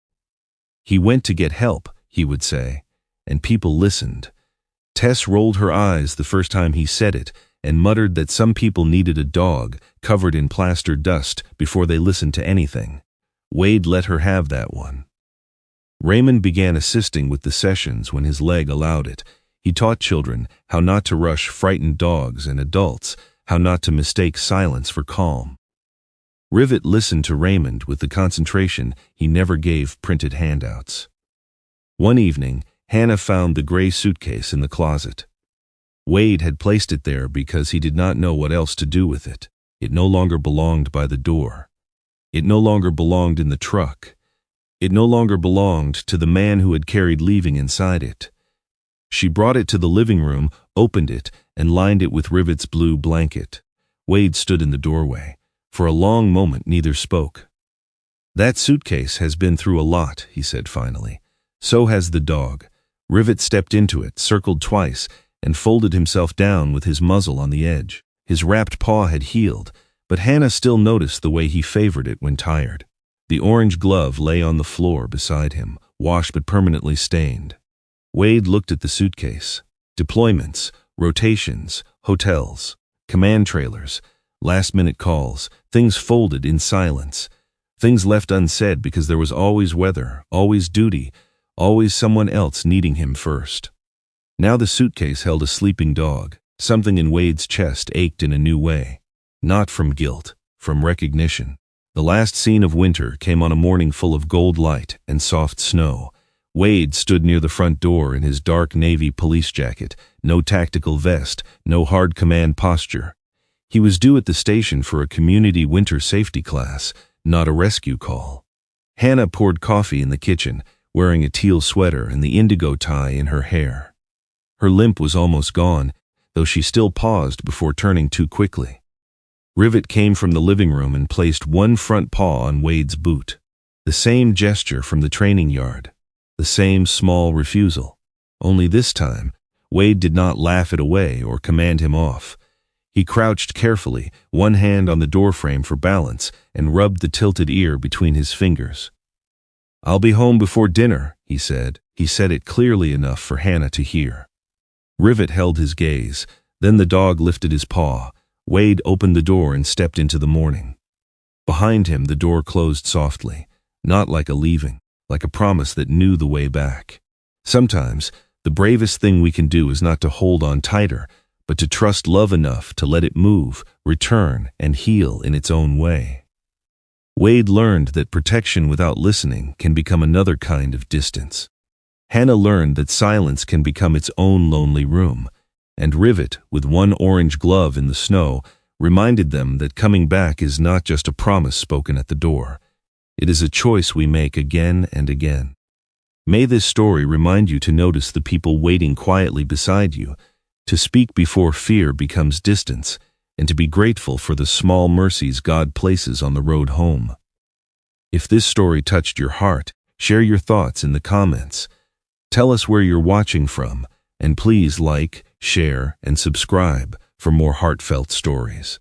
"He went to get help," he would say, and people listened. Tess rolled her eyes the first time he said it and muttered that some people needed a dog covered in plaster dust before they listened to anything. Wade let her have that one. Raymond began assisting with the sessions when his leg allowed it. He taught children how not to rush frightened dogs and adults how not to mistake silence for calm. Rivet listened to Raymond with the concentration he never gave printed handouts. One evening, Hannah found the gray suitcase in the closet. Wade had placed it there because he did not know what else to do with it. It no longer belonged by the door. It no longer belonged in the truck. It no longer belonged to the man who had carried leaving inside it. She brought it to the living room, opened it, and lined it with Rivet's blue blanket. Wade stood in the doorway. For a long moment, neither spoke. "That suitcase has been through a lot," he said finally. "So has the dog." Rivet stepped into it, circled twice, and folded himself down with his muzzle on the edge. His wrapped paw had healed, but Hannah still noticed the way he favored it when tired. The orange glove lay on the floor beside him, washed but permanently stained. Wade looked at the suitcase. Deployments, rotations, hotels, command trailers, last-minute calls, things folded in silence, things left unsaid because there was always weather, always duty, always someone else needing him first. Now the suitcase held a sleeping dog. Something in Wade's chest ached in a new way. Not from guilt, from recognition. The last scene of winter came on a morning full of gold light and soft snow. Wade stood near the front door in his dark navy police jacket, no tactical vest, no hard command posture. He was due at the station for a community winter safety class, not a rescue call. Hannah poured coffee in the kitchen, wearing a teal sweater and the indigo tie in her hair. Her limp was almost gone, though she still paused before turning too quickly. Rivet came from the living room and placed one front paw on Wade's boot. The same gesture from the training yard. The same small refusal. Only this time, Wade did not laugh it away or command him off. He crouched carefully, one hand on the doorframe for balance, and rubbed the tilted ear between his fingers. "I'll be home before dinner," he said. He said it clearly enough for Hannah to hear. Rivet held his gaze. Then the dog lifted his paw. Wade opened the door and stepped into the morning. Behind him, the door closed softly, not like a leaving, like a promise that knew the way back. Sometimes, the bravest thing we can do is not to hold on tighter, but to trust love enough to let it move, return, and heal in its own way. Wade learned that protection without listening can become another kind of distance. Hannah learned that silence can become its own lonely room, and Rivet, with one orange glove in the snow, reminded them that coming back is not just a promise spoken at the door. It is a choice we make again and again. May this story remind you to notice the people waiting quietly beside you, to speak before fear becomes distance, and to be grateful for the small mercies God places on the road home. If this story touched your heart, share your thoughts in the comments. Tell us where you're watching from, and please like, share, and subscribe for more heartfelt stories.